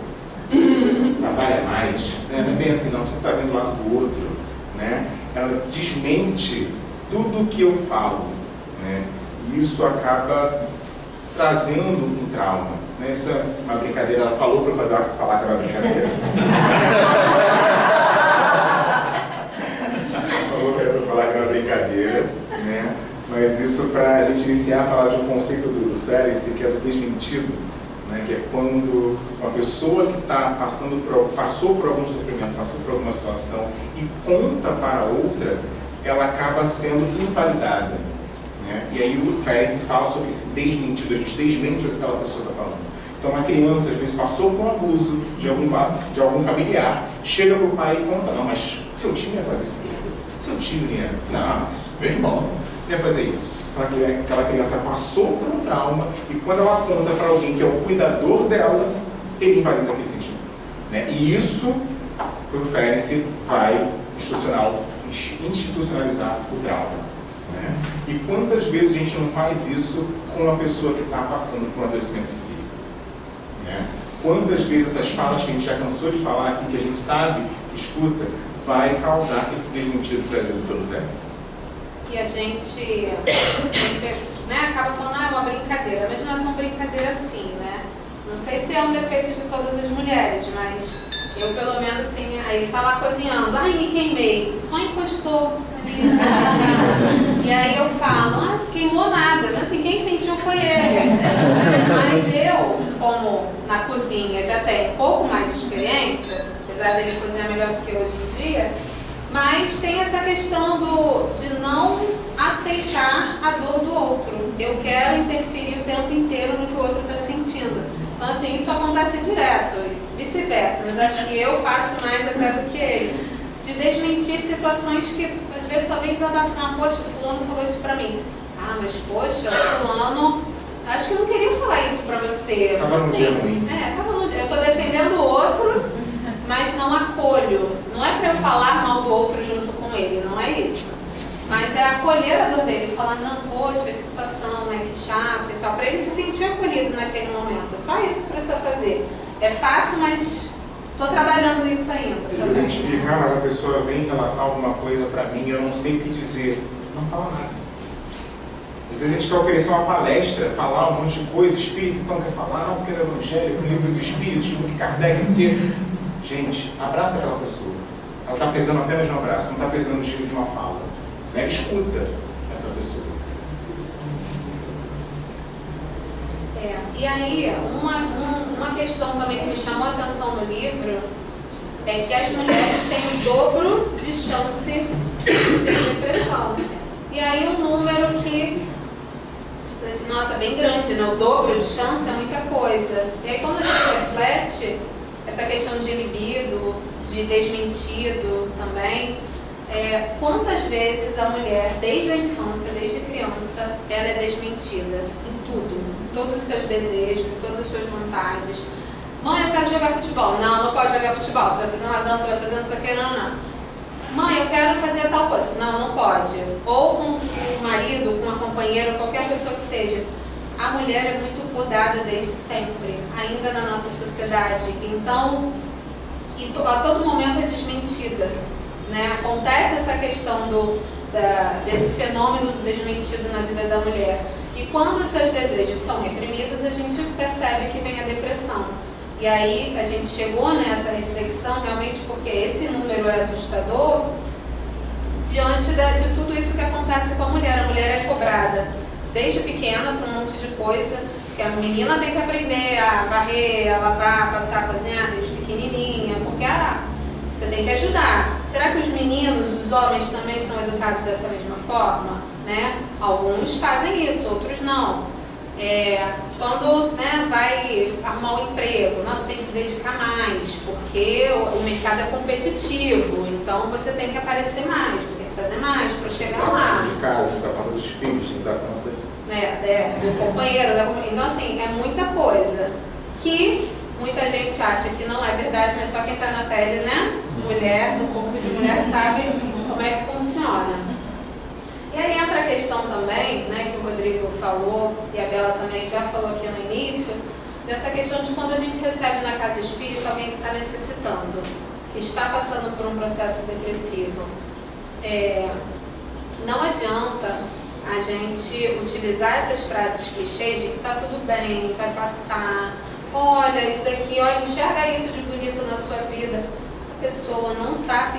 trabalha mais, né? Não é bem assim não, você está vendo o lado do outro, né? Ela desmente tudo o que eu falo, né? E isso acaba trazendo um trauma, né? Isso é uma brincadeira, ela falou para eu falar que era uma brincadeira. Falou para eu falar que era uma brincadeira, né? Mas isso para a gente iniciar a falar de um conceito do Ferenczi, que é do desmentido, né? Que é quando uma pessoa que passou por algum sofrimento, passou por alguma situação e conta para outra, ela acaba sendo invalidada, né? E aí o Ferenczi fala sobre esse desmentido, a gente desmente o que aquela pessoa está falando. Então uma criança, às vezes, passou por um abuso de algum familiar, chega para o pai e conta, não, mas seu tio não ia fazer isso com você, seu tio não ia, não, meu irmão não ia fazer isso. Então aquela criança passou por um trauma e quando ela conta para alguém que é o cuidador dela, ele invalida aquele sentimento, né? E isso, o Ferenczi vai institucionalizar o trauma, né? E quantas vezes a gente não faz isso com uma pessoa que está passando por um adoecimento psíquico, né? Quantas vezes essas falas que a gente já cansou de falar aqui, que a gente sabe, escuta, vai causar esse desmentido trazido pelo Félix? E a gente né, acaba falando, é uma brincadeira, mas não é tão brincadeira assim, né? Não sei se é um defeito de todas as mulheres, mas eu pelo menos assim, aí ele tá lá cozinhando, ai, me queimei, só encostou ali, sabe? E aí eu falo, se queimou nada, mas assim, quem sentiu foi ele. Mas eu, como na cozinha já tenho um pouco mais de experiência, apesar dele cozinhar melhor do que hoje em dia, mas tem essa questão de não aceitar a dor do outro. Eu quero interferir o tempo inteiro no que o outro está sentindo. Então, assim, isso acontece direto, vice-versa, mas acho que eu faço mais até do que ele. De desmentir situações que às vezes só vem desabafar. Poxa, fulano falou isso pra mim. Mas poxa, fulano, acho que eu não queria falar isso pra você. Tava num dia ruim. Tava num dia. Eu tô defendendo o outro, mas não acolho. Não é pra eu falar mal do outro junto com ele, não é isso. Mas é acolher a dor dele, falar, não, poxa, que situação, né, que chato e tal, pra ele se sentir acolhido naquele momento. É só isso que precisa fazer. É fácil, mas estou trabalhando isso ainda. Às vezes a gente fica, mas a pessoa vem relatar alguma coisa pra mim e eu não sei o que dizer. Não fala nada. Às vezes a gente quer oferecer uma palestra, falar um monte de coisa, espírito, então quer falar, não, porque é evangelho, o livro dos espíritos, o que Kardec inteiro. Gente, abraça aquela pessoa. Ela está precisando apenas de um abraço, não está precisando de uma fala. Né? Escuta essa pessoa. E aí, uma questão também que me chamou a atenção no livro é que as mulheres têm o dobro de chance de ter depressão. E aí um número que, assim, nossa, bem grande, né? O dobro de chance é muita coisa. E aí quando a gente reflete essa questão de libido, de desmentido também, quantas vezes a mulher, desde a infância, desde criança, ela é desmentida em tudo, em todos os seus desejos, em todas as suas vontades. Mãe, eu quero jogar futebol. Não, não pode jogar futebol. Você vai fazer uma dança, vai fazer não sei o que, não. Mãe, eu quero fazer tal coisa. Não, não pode. Ou com o marido, com uma companheira, qualquer pessoa que seja. A mulher é muito podada desde sempre, ainda na nossa sociedade. Então, a todo momento é desmentida. Né? Acontece essa questão desse fenômeno do desmentido na vida da mulher. E quando os seus desejos são reprimidos, a gente percebe que vem a depressão. E aí a gente chegou nessa reflexão realmente porque esse número é assustador diante de tudo isso que acontece com a mulher. A mulher é cobrada desde pequena por um monte de coisa, que a menina tem que aprender a varrer, a lavar, a passar, a cozinhar desde pequenininha, porque você tem que ajudar. Será que os meninos, os homens também são educados dessa mesma forma? Né? Alguns fazem isso, outros não. Quando vai arrumar um emprego, nossa, tem que se dedicar mais, porque o mercado é competitivo, então você tem que aparecer mais, você tem que fazer mais para chegar lá. De casa, da conta dos filhos, tem que dar conta. Do companheiro, então assim, é muita coisa que muita gente acha que não é verdade, mas só quem está na pele, né? Mulher, no corpo de mulher, sabe como é que funciona. E aí entra a questão também, né, que o Rodrigo falou, e a Bela também já falou aqui no início, dessa questão de quando a gente recebe na casa espírita alguém que está necessitando, que está passando por um processo depressivo. Não adianta a gente utilizar essas frases clichês de que está tudo bem, vai passar, olha isso daqui, olha, enxerga isso de bonito na sua vida. A pessoa não está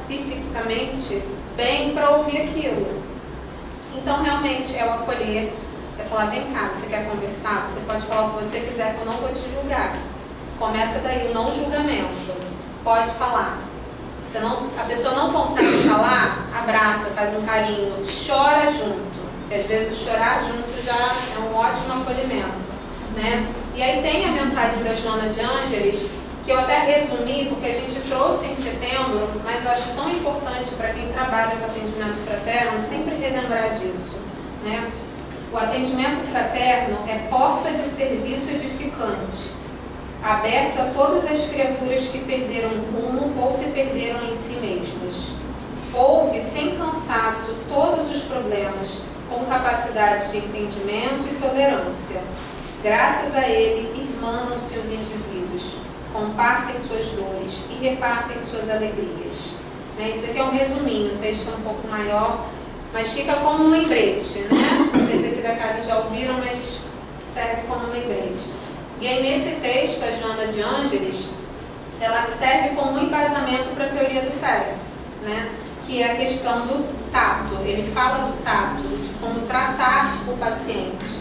psicamente bem para ouvir aquilo. Então, realmente, é o acolher, é falar, vem cá, você quer conversar? Você pode falar o que você quiser, que eu não vou te julgar. Começa daí o não julgamento. Pode falar. A pessoa não consegue falar, abraça, faz um carinho, chora junto. Porque às vezes o chorar junto já é um ótimo acolhimento. Né? E aí tem a mensagem da Joana de Ângeles, que eu até resumi, porque a gente trouxe em setembro, mas eu acho tão importante para quem trabalha com atendimento fraterno sempre relembrar disso. Né? O atendimento fraterno é porta de serviço edificante, aberto a todas as criaturas que perderam o rumo ou se perderam em si mesmas. Ouve sem cansaço todos os problemas, com capacidade de entendimento e tolerância. Graças a ele, irmanam-se os indivíduos. compartem suas dores e repartem suas alegrias. Isso aqui é um resuminho, o texto é um pouco maior, mas fica como um lembrete, né? Vocês aqui da casa já ouviram, mas serve como um lembrete. E aí nesse texto, a Joana de Ângeles, ela serve como um embasamento para a teoria do Ferenczi, né? Que é a questão do tato. Ele fala do tato, de como tratar o paciente.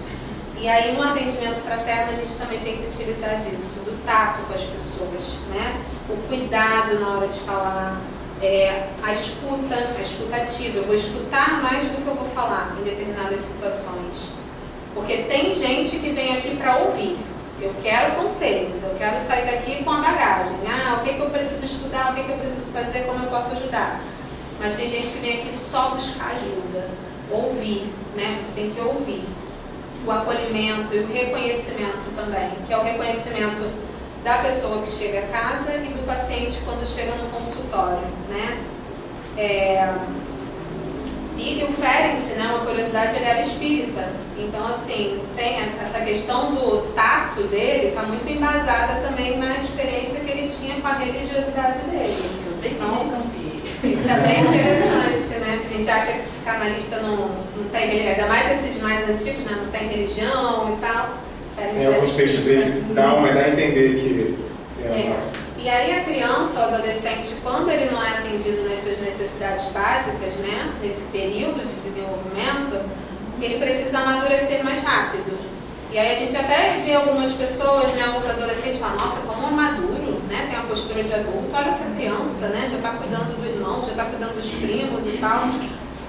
E aí no atendimento fraterno a gente também tem que utilizar disso, do tato com as pessoas, né? O cuidado na hora de falar, a escuta ativa. Eu vou escutar mais do que eu vou falar em determinadas situações. Porque tem gente que vem aqui para ouvir. Eu quero conselhos, eu quero sair daqui com a bagagem. O que eu preciso estudar, o que eu preciso fazer, como eu posso ajudar. Mas tem gente que vem aqui só buscar ajuda, ouvir, né? Você tem que ouvir. O acolhimento e o reconhecimento também, que é o reconhecimento da pessoa que chega a casa e do paciente quando chega no consultório, né? E o Ferenczi, né, uma curiosidade, ele era espírita. Então, assim, tem essa questão do tato dele, está muito embasada também na experiência que ele tinha com a religiosidade dele. Então, isso é bem interessante, né? A gente acha que o psicanalista não tem religião, ainda mais esses mais antigos, né? Não tem religião e tal. Alguns textos dele dá a entender que... E aí a criança, o adolescente, quando ele não é atendido nas suas necessidades básicas, né? Nesse período de desenvolvimento, ele precisa amadurecer mais rápido. E aí a gente até vê algumas pessoas, né, alguns adolescentes falam, nossa, como é maduro, né, tem a postura de adulto, olha essa criança, né, já está cuidando do irmão, já está cuidando dos primos e tal.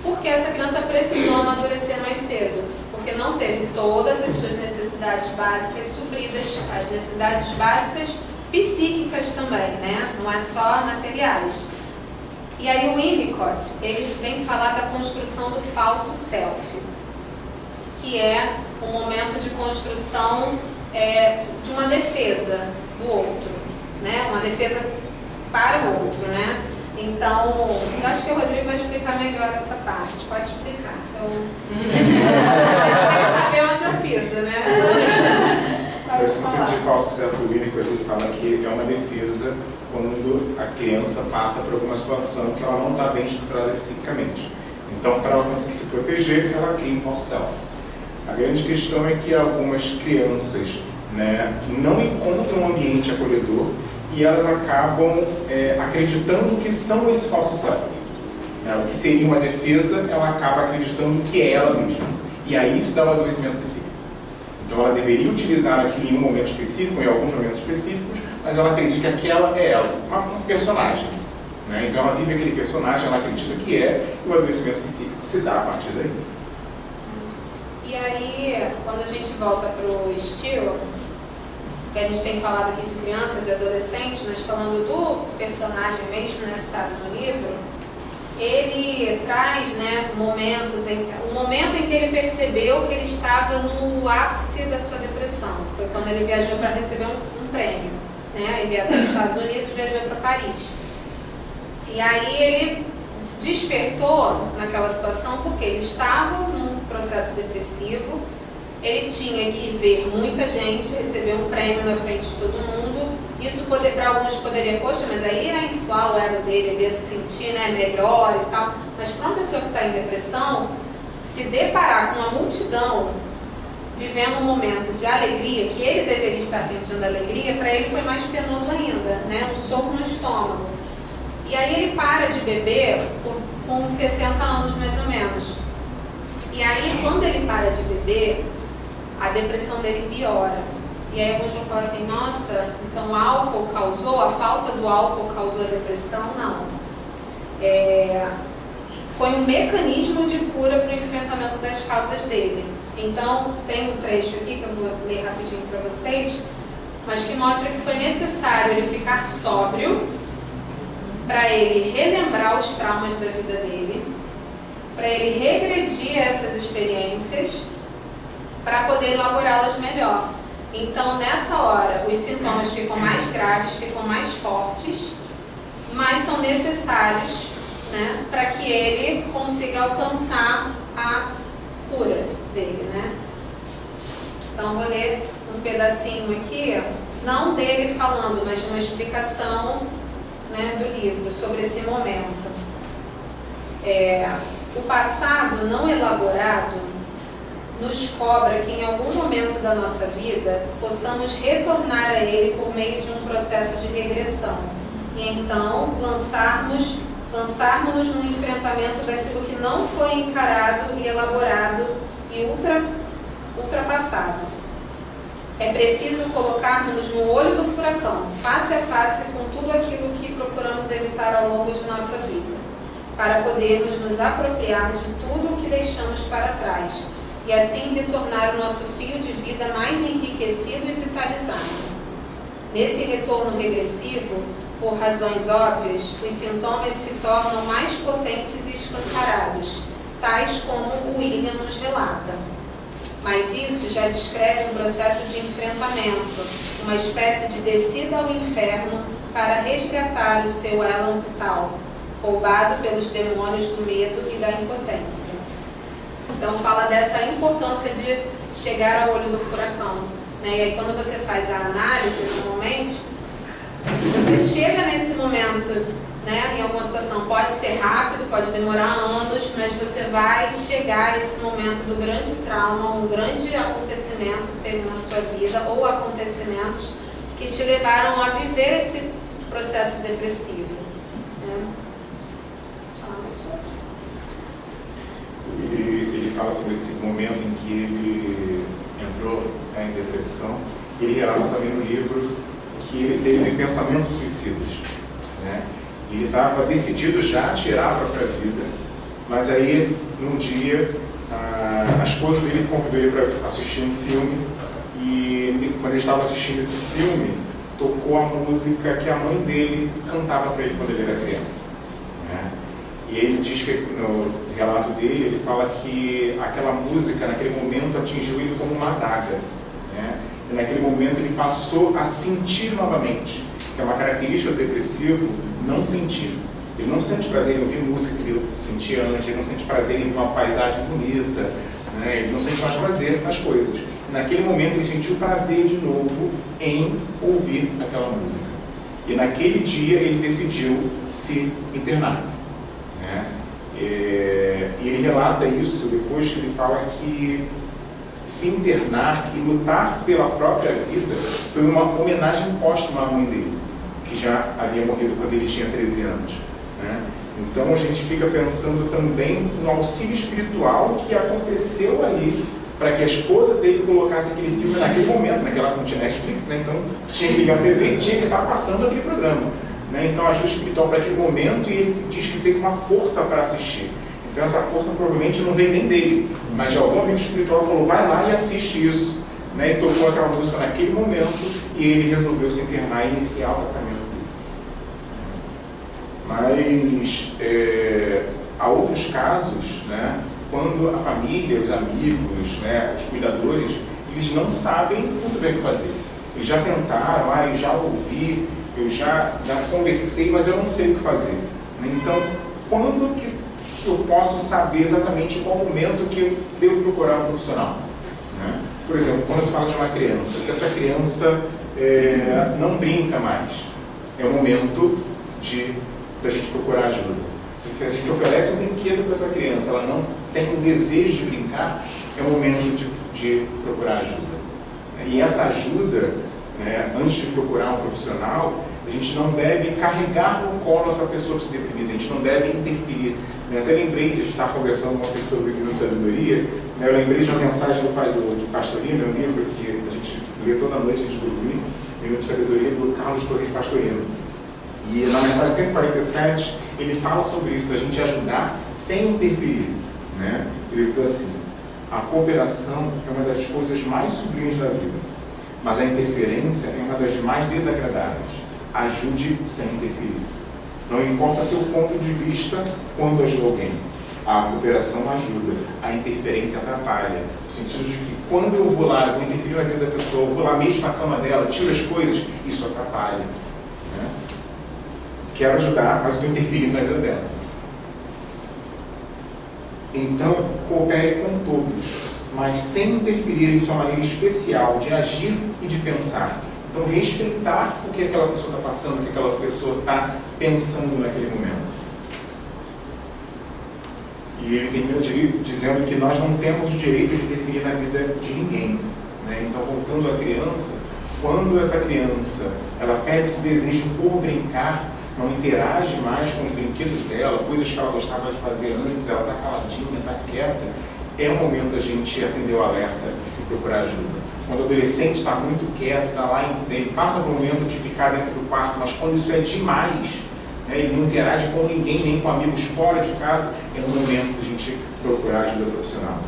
Porque essa criança precisou amadurecer mais cedo, porque não teve todas as suas necessidades básicas supridas, as necessidades básicas psíquicas também, né, não é só materiais. E aí o Winnicott, ele vem falar da construção do falso self, que é um momento de construção de uma defesa do outro, né? Uma defesa para o outro, né? Então, eu acho que o Rodrigo vai explicar melhor essa parte. Pode explicar. Tem que saber onde eu fiz, né? Esse conceito de falso self do Winnicott, ele fala que é uma defesa quando a criança passa por alguma situação que ela não está bem estruturada psiquicamente. Então, para ela conseguir se proteger, ela cria um falso self. A grande questão é que algumas crianças, né, não encontram um ambiente acolhedor e elas acabam acreditando que são esse falso self. O que seria uma defesa, ela acaba acreditando que é ela mesma. E aí isso dá um adoecimento psíquico. Então ela deveria utilizar aquilo em um momento específico, em alguns momentos específicos, mas ela acredita que aquela é ela, uma personagem. Né? Então ela vive aquele personagem, ela acredita que é, e o adoecimento psíquico se dá a partir daí. E aí, quando a gente volta para o Steele, que a gente tem falado aqui de criança, de adolescente, mas falando do personagem mesmo, né, citado no livro, ele traz, né, o momento em que ele percebeu que ele estava no ápice da sua depressão. Foi quando ele viajou para receber um prêmio. Né? Ele ia para os Estados Unidos, viajou para Paris. E aí ele despertou naquela situação porque ele estava num processo depressivo, ele tinha que ver muita gente, receber um prêmio na frente de todo mundo. Isso para alguns poderia, poxa, mas aí ia inflar o ego dele, ele ia se sentir, né, melhor e tal. Mas para uma pessoa que está em depressão, se deparar com uma multidão vivendo um momento de alegria, que ele deveria estar sentindo alegria, para ele foi mais penoso ainda, né, um soco no estômago. E aí ele para de beber com 60 anos mais ou menos. E aí quando ele para de beber, a depressão dele piora. E aí alguns vão falar assim, nossa, então o álcool causou, a falta do álcool causou a depressão? Não. Foi um mecanismo de cura para o enfrentamento das causas dele. Então, tem um trecho aqui que eu vou ler rapidinho para vocês, mas que mostra que foi necessário ele ficar sóbrio para ele relembrar os traumas da vida dele, para ele regredir essas experiências, para poder elaborá-las melhor. Então, nessa hora, os sintomas ficam mais graves, ficam mais fortes, mas são necessários, né, para que ele consiga alcançar a cura dele, né? Então, vou ler um pedacinho aqui não dele falando, mas de uma explicação, né, do livro sobre esse momento. O passado não elaborado nos cobra que em algum momento da nossa vida possamos retornar a ele por meio de um processo de regressão e então lançarmos-nos no enfrentamento daquilo que não foi encarado e elaborado e ultrapassado. É preciso colocarmos no olho do furacão, face a face com tudo aquilo que procuramos evitar ao longo de nossa vida, para podermos nos apropriar de tudo o que deixamos para trás e assim retornar o nosso fio de vida mais enriquecido e vitalizado. Nesse retorno regressivo, por razões óbvias, os sintomas se tornam mais potentes e escancarados, tais como o William nos relata. Mas isso já descreve um processo de enfrentamento, uma espécie de descida ao inferno para resgatar o seu elo vital, roubado pelos demônios do medo e da impotência. Então fala dessa importância de chegar ao olho do furacão, né? E aí quando você faz a análise, normalmente, você chega nesse momento, né, em alguma situação, pode ser rápido, pode demorar anos, mas você vai chegar a esse momento do grande trauma, um grande acontecimento que teve na sua vida, ou acontecimentos que te levaram a viver esse processo depressivo. Né? Ele fala sobre esse momento em que ele entrou em depressão. Ele relata também no livro que ele teve pensamentos suicidas, né? Ele estava decidido já a tirar a própria vida, mas aí, num dia, a esposa dele convidou ele para assistir um filme e, quando ele estava assistindo esse filme, tocou a música que a mãe dele cantava para ele quando ele era criança, né? E ele diz que, no relato dele, ele fala que aquela música, naquele momento, atingiu ele como uma adaga, né? E naquele momento ele passou a sentir novamente, que é uma característica do depressivo, não sentir. Ele não sente prazer em ouvir música que ele sentia antes, ele não sente prazer em uma paisagem bonita, né? Ele não sente mais prazer nas coisas. Naquele momento ele sentiu prazer de novo em ouvir aquela música. E naquele dia ele decidiu se internar, né? E ele relata isso depois que ele fala que se internar e lutar pela própria vida foi uma homenagem póstuma à mãe dele, que já havia morrido quando ele tinha 13 anos, né? Então a gente fica pensando também no auxílio espiritual que aconteceu ali para que a esposa dele colocasse aquele filme naquele momento, naquela não tinha Netflix, né? Então tinha que ligar a TV e tinha que estar passando aquele programa, né? Então ajuda espiritual para aquele momento, e ele diz que fez uma força para assistir. Então essa força provavelmente não veio nem dele, mas de algum amigo espiritual falou, vai lá e assiste isso, né? E tocou aquela música naquele momento e ele resolveu se internar e iniciar o tratamento dele. Mas há outros casos, né, quando a família, os amigos, né, os cuidadores, eles não sabem muito bem o que fazer. Eles já tentaram, eu já ouvi, eu já conversei, mas eu não sei o que fazer. Então, quando que eu posso saber exatamente qual momento que eu devo procurar um profissional, né? Por exemplo, quando se fala de uma criança, se essa criança não brinca mais, é o momento da gente procurar ajuda. Se a gente oferece um brinquedo para essa criança, ela não tem o desejo de brincar, é o momento de procurar ajuda. E essa ajuda, né, antes de procurar um profissional, a gente não deve carregar no colo essa pessoa que está deprimida, a gente não deve interferir. Eu até lembrei de a gente estar conversando com uma pessoa do Minuto de Sabedoria, né, eu lembrei de uma mensagem do pai do Pastorino, um livro que a gente lê toda noite antes de dormir, Minuto de Sabedoria, do Carlos Torres Pastorino. E na mensagem 147, ele fala sobre isso, da gente ajudar sem interferir, né? Ele diz assim, a cooperação é uma das coisas mais sublimes da vida, mas a interferência é uma das mais desagradáveis. Ajude sem interferir. Não importa seu ponto de vista quando ajuda alguém. A cooperação ajuda, a interferência atrapalha. No sentido de que quando eu vou lá, eu vou interferir na vida da pessoa, eu vou lá, mexo na cama dela, tiro as coisas, isso atrapalha, né? Quero ajudar, mas estou interferindo na vida dela. Então, coopere com todos, mas sem interferir em sua maneira especial de agir e de pensar, Então, respeitar o que aquela pessoa está passando, o que aquela pessoa está pensando naquele momento. E ele termina dizendo que nós não temos o direito de interferir na vida de ninguém, né? Então, voltando à criança, quando essa criança ela perde esse desejo por brincar, não interage mais com os brinquedos dela, coisas que ela gostava de fazer antes, ela está caladinha, está quieta, é o momento da gente acender o alerta e procurar ajuda. Quando o adolescente está muito quieto, está lá, ele passa por um momento de ficar dentro do quarto, mas quando isso é demais, né, ele não interage com ninguém, nem com amigos fora de casa, é o momento da gente procurar ajuda profissional,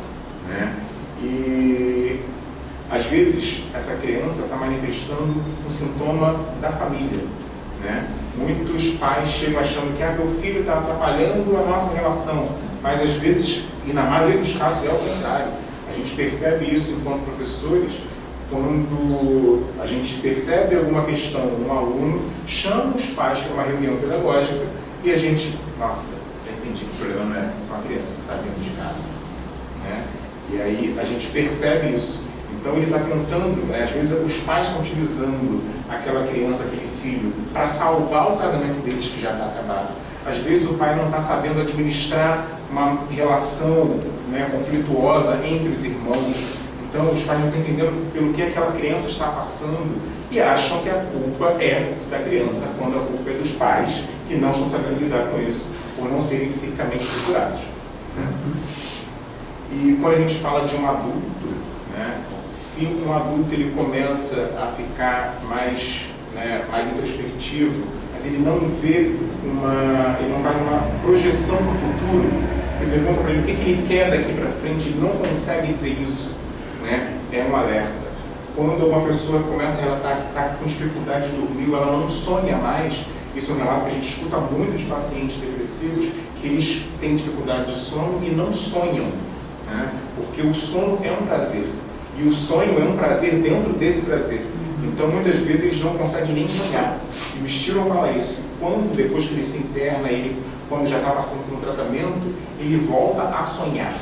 né? E às vezes essa criança está manifestando um sintoma da família, né? Muitos pais chegam achando que meu filho está atrapalhando a nossa relação, mas às vezes, e na maioria dos casos, é o contrário. A gente percebe isso enquanto professores, quando a gente percebe alguma questão num aluno, chama os pais para uma reunião pedagógica e a gente, nossa, já entendi que o problema não é com a criança, está dentro de casa, né? E aí a gente percebe isso. Então ele está tentando, né, às vezes os pais estão utilizando aquela criança, aquele filho, para salvar o casamento deles que já está acabado. Às vezes o pai não está sabendo administrar uma relação, né, conflituosa entre os irmãos. Então os pais não estão entendendo pelo que aquela criança está passando e acham que a culpa é da criança, quando a culpa é dos pais, que não estão sabendo lidar com isso, por não serem psiquicamente estruturados, né? E quando a gente fala de um adulto, né, se um adulto ele começa a ficar mais, né, mais introspectivo, mas ele não vê ele não faz uma projeção para o futuro, você pergunta para ele o que ele quer daqui para frente, ele não consegue dizer isso, né, é um alerta. Quando uma pessoa começa a relatar que está com dificuldade de dormir, ela não sonha mais, isso é um relato que a gente escuta muito de pacientes depressivos, que eles têm dificuldade de sono e não sonham, né, porque o sono é um prazer. E o sonho é um prazer dentro desse prazer. Então, muitas vezes, eles não conseguem nem sonhar. E o Stiron fala isso. Quando, depois que ele se interna, quando já está passando por um tratamento, ele volta a sonhar,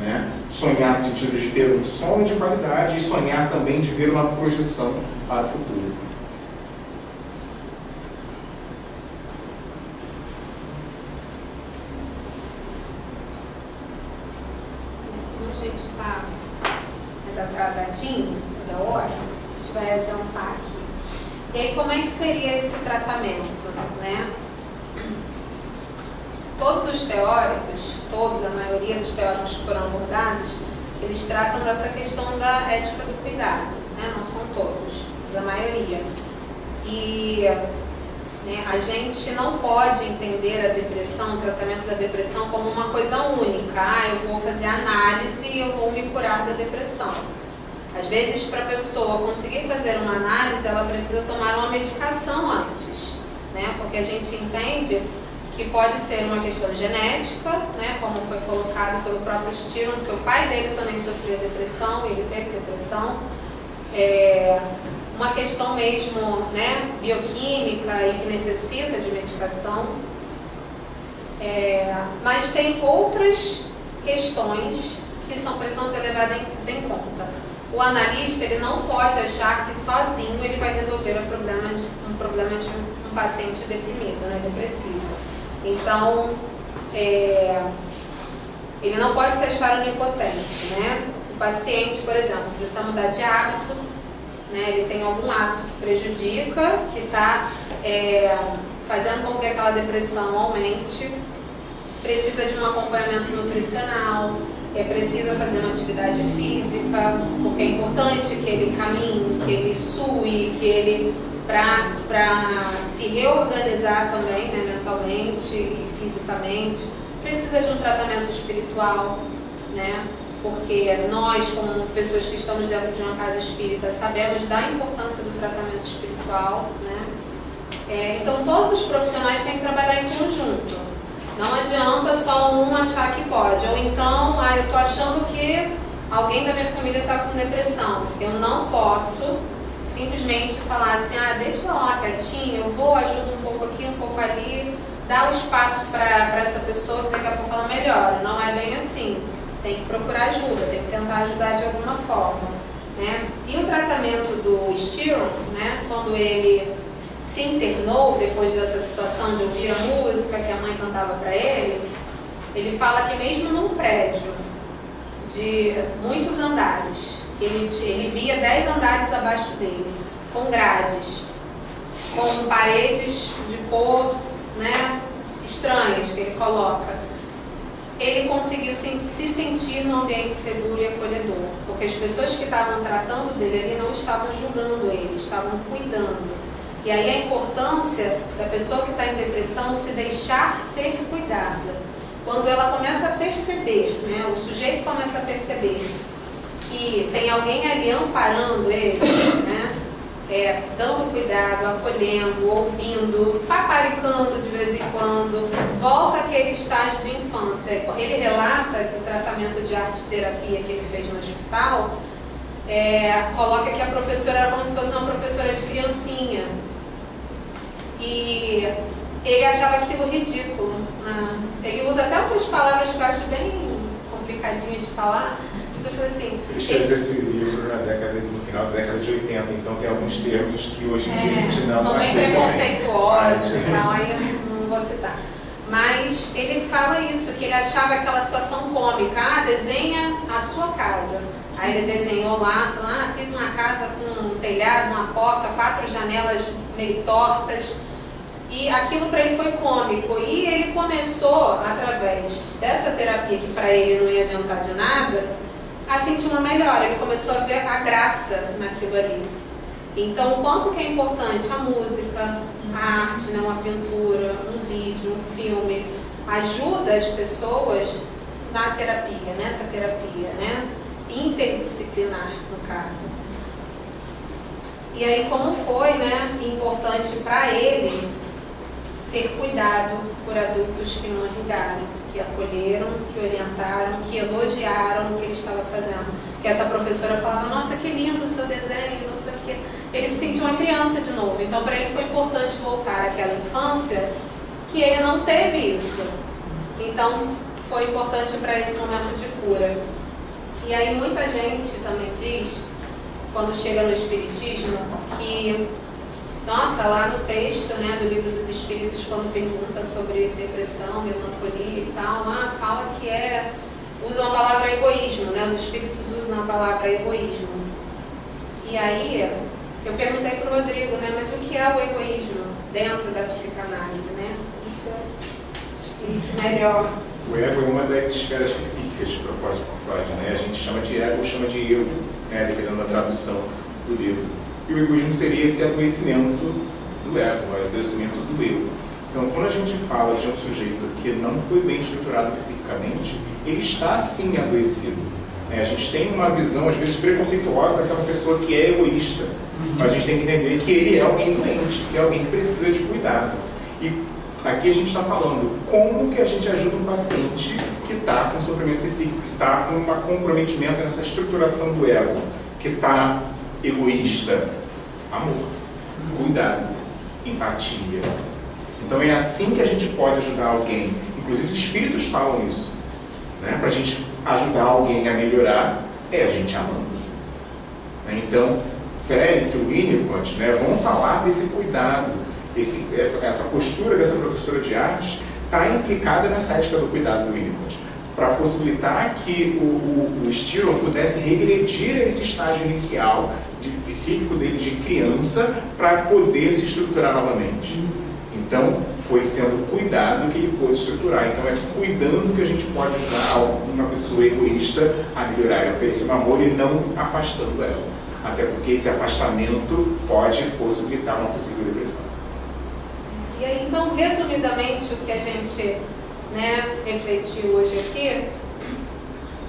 né? Sonhar no sentido de ter um sono de qualidade e sonhar também de ver uma projeção para o futuro. Como a gente está atrasadinho da hora, a gente vai adiantar aqui. E aí, como é que seria esse tratamento, né? Todos os teóricos, a maioria dos teóricos que foram abordados, eles tratam dessa questão da ética do cuidado, né? Não são todos, mas a maioria. E né, a gente não pode entender a depressão, o tratamento da depressão como uma coisa única. Eu vou fazer análise e eu vou me curar da depressão. Às vezes, para a pessoa conseguir fazer uma análise, ela precisa tomar uma medicação antes, né? Porque a gente entende que pode ser uma questão genética, né? Como foi colocado pelo próprio Stiron, porque o pai dele também sofria depressão, ele teve depressão. Uma questão mesmo, né, bioquímica e que necessita de medicação. Mas tem outras questões que precisam ser levadas em conta. O analista ele não pode achar que sozinho ele vai resolver um problema de um paciente deprimido, né, depressivo. Então, ele não pode se achar onipotente, né? O paciente, por exemplo, precisa mudar de hábito, né? Ele tem algum hábito que prejudica, que está fazendo com que aquela depressão aumente, precisa de um acompanhamento nutricional, precisa fazer uma atividade física, porque é importante que ele caminhe, que ele sue, que ele, para se reorganizar também, né, mentalmente e fisicamente, precisa de um tratamento espiritual, né? Porque nós, como pessoas que estamos dentro de uma casa espírita, sabemos da importância do tratamento espiritual, né? Então, todos os profissionais têm que trabalhar em conjunto. Não adianta só um achar que pode. Ou então, eu estou achando que alguém da minha família está com depressão. Eu não posso simplesmente falar assim, deixa lá quietinho, eu vou, ajudo um pouco aqui, um pouco ali, dá o espaço para essa pessoa que daqui a pouco ela melhora. Não é bem assim. Tem que procurar ajuda, tem que tentar ajudar de alguma forma. né? E o tratamento do Styron, né, quando ele se internou depois dessa situação de ouvir a música que a mãe cantava para ele fala que mesmo num prédio de muitos andares, ele via 10 andares abaixo dele, com grades, com paredes de cor, né, estranhas que ele coloca, ele conseguiu se sentir num ambiente seguro e acolhedor, porque as pessoas que estavam tratando dele ali não estavam julgando ele, estavam cuidando. E aí a importância da pessoa que está em depressão se deixar ser cuidada. Quando ela começa a perceber, né, o sujeito começa a perceber que tem alguém ali amparando ele, né, dando cuidado, acolhendo, ouvindo, paparicando de vez em quando, volta àquele estágio de infância. Ele relata que o tratamento de arte-terapia que ele fez no hospital, coloca que a professora era como se fosse uma professora de criancinha. E ele achava aquilo ridículo, né? Ele usa até outras palavras que eu acho bem complicadinhas de falar. Mas eu falei assim... Ele escreveu esse livro no final da década de 80, então tem alguns termos que hoje em dia a gente não são bem aceita preconceituosos e tal, aí eu não vou citar. Mas ele fala isso, que ele achava aquela situação cômica. Desenha a sua casa. Aí ele desenhou lá, falou, fiz uma casa com um telhado, uma porta, 4 janelas meio tortas. E aquilo para ele foi cômico. E ele começou, através dessa terapia, que para ele não ia adiantar de nada, a sentir uma melhora. Ele começou a ver a graça naquilo ali. Então, o quanto que é importante a música, a arte, né, uma pintura, um vídeo, um filme, ajuda as pessoas na terapia, nessa terapia, né? Interdisciplinar, no caso. E aí, como foi, né, importante para ele ser cuidado por adultos que não julgaram, que acolheram, que orientaram, que elogiaram o que ele estava fazendo. Que essa professora falava, nossa, que lindo o seu desenho, não sei o quê. Ele se sentiu uma criança de novo. Então, para ele foi importante voltar àquela infância que ele não teve isso. Então, foi importante para esse momento de cura. E aí, muita gente também diz, quando chega no Espiritismo, que... Nossa, lá no texto, né, do Livro dos Espíritos, quando pergunta sobre depressão, melancolia e tal, fala que usam a palavra egoísmo, né? Os espíritos usam a palavra egoísmo. E aí, eu perguntei para o Rodrigo, né, mas o que é o egoísmo dentro da psicanálise, né? Isso explique melhor. O ego é uma das esferas psíquicas propostas por Freud, né? A gente chama de ego ou chama de eu, né, dependendo da tradução do livro. E o egoísmo seria esse adoecimento do ego, o adoecimento do eu. Então, quando a gente fala de um sujeito que não foi bem estruturado psiquicamente, ele está sim adoecido. A gente tem uma visão, às vezes, preconceituosa daquela pessoa que é egoísta. Mas a gente tem que entender que ele é alguém doente, que é alguém que precisa de cuidado. E aqui a gente está falando como que a gente ajuda um paciente que está com sofrimento psíquico, que está com um comprometimento nessa estruturação do ego, que está egoísta. Amor, cuidado, empatia. Então é assim que a gente pode ajudar alguém. Inclusive os espíritos falam isso, né? Para a gente ajudar alguém a melhorar, a gente amando. Então, Félix e o Winnicott, né, vão falar desse cuidado, essa postura dessa professora de arte está implicada nessa ética do cuidado do Winnicott, para possibilitar que o Styron pudesse regredir a esse estágio inicial psíquico dele de criança para poder se estruturar novamente. Então, foi sendo cuidado que ele pôde estruturar. Então, é cuidando que a gente pode ajudar uma pessoa egoísta a melhorar, oferecendo amor e não afastando ela. Até porque esse afastamento pode possibilitar uma possível depressão. E aí, então, resumidamente, o que a gente, né, refletiu hoje aqui, é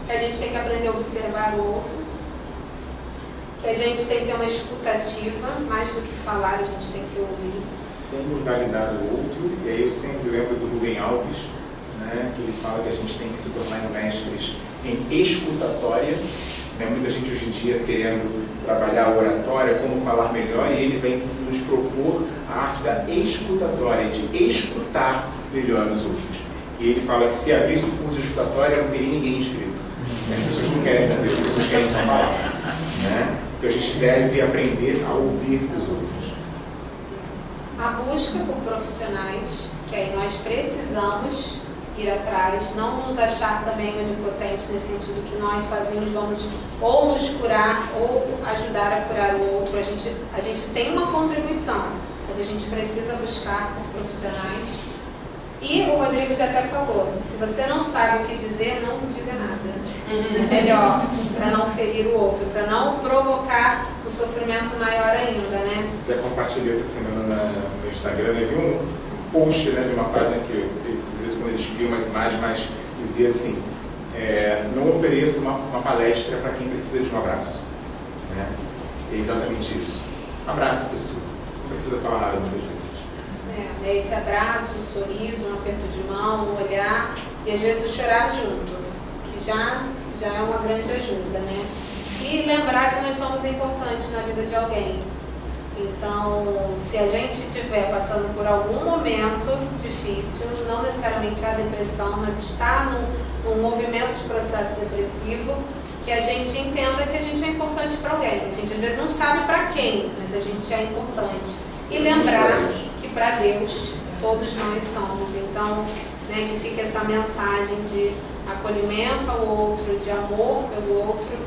que a gente tem que aprender a observar o outro, que a gente tem que ter uma escutativa, mais do que falar, a gente tem que ouvir. Sem validar o outro, e aí eu sempre lembro do Rubem Alves, né, que ele fala que a gente tem que se tornar mestres em escutatória, né, muita gente hoje em dia querendo trabalhar a oratória, como falar melhor, e ele vem nos propor a arte da escutatória, de escutar melhor os outros. E ele fala que se abrisse o curso de escutatória, não teria ninguém inscrito. As pessoas não querem aprender, as pessoas querem só falar. né? Então a gente deve aprender a ouvir os outros. A busca por profissionais, que aí nós precisamos ir atrás, não nos achar também onipotentes nesse sentido que nós sozinhos vamos ou nos curar ou ajudar a curar o outro. A gente tem uma contribuição, mas a gente precisa buscar por profissionais. E o Rodrigo já até falou, se você não sabe o que dizer, não diga nada. É melhor, para não ferir o outro, para não provocar um sofrimento maior ainda, né? Até compartilhei essa semana no Instagram, eu vi um post, né, de uma página que quando eles criam umas imagens, mas dizia assim, não ofereça uma palestra para quem precisa de um abraço. Né? É exatamente isso. Abraça a pessoa. Não precisa falar nada muitas vezes. É esse abraço, um sorriso, um aperto de mão, um olhar e às vezes o chorar junto, que já é uma grande ajuda, né? E lembrar que nós somos importantes na vida de alguém. Então, se a gente estiver passando por algum momento difícil, não necessariamente a depressão, mas está num movimento de processo depressivo, que a gente entenda que a gente é importante para alguém. A gente às vezes não sabe para quem, mas a gente é importante. E lembrar que para Deus todos nós somos. Então, né, que fica essa mensagem de acolhimento ao outro, de amor pelo outro,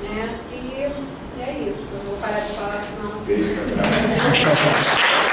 né? E é isso. Eu vou parar de falar, senão... Beijo, abraço.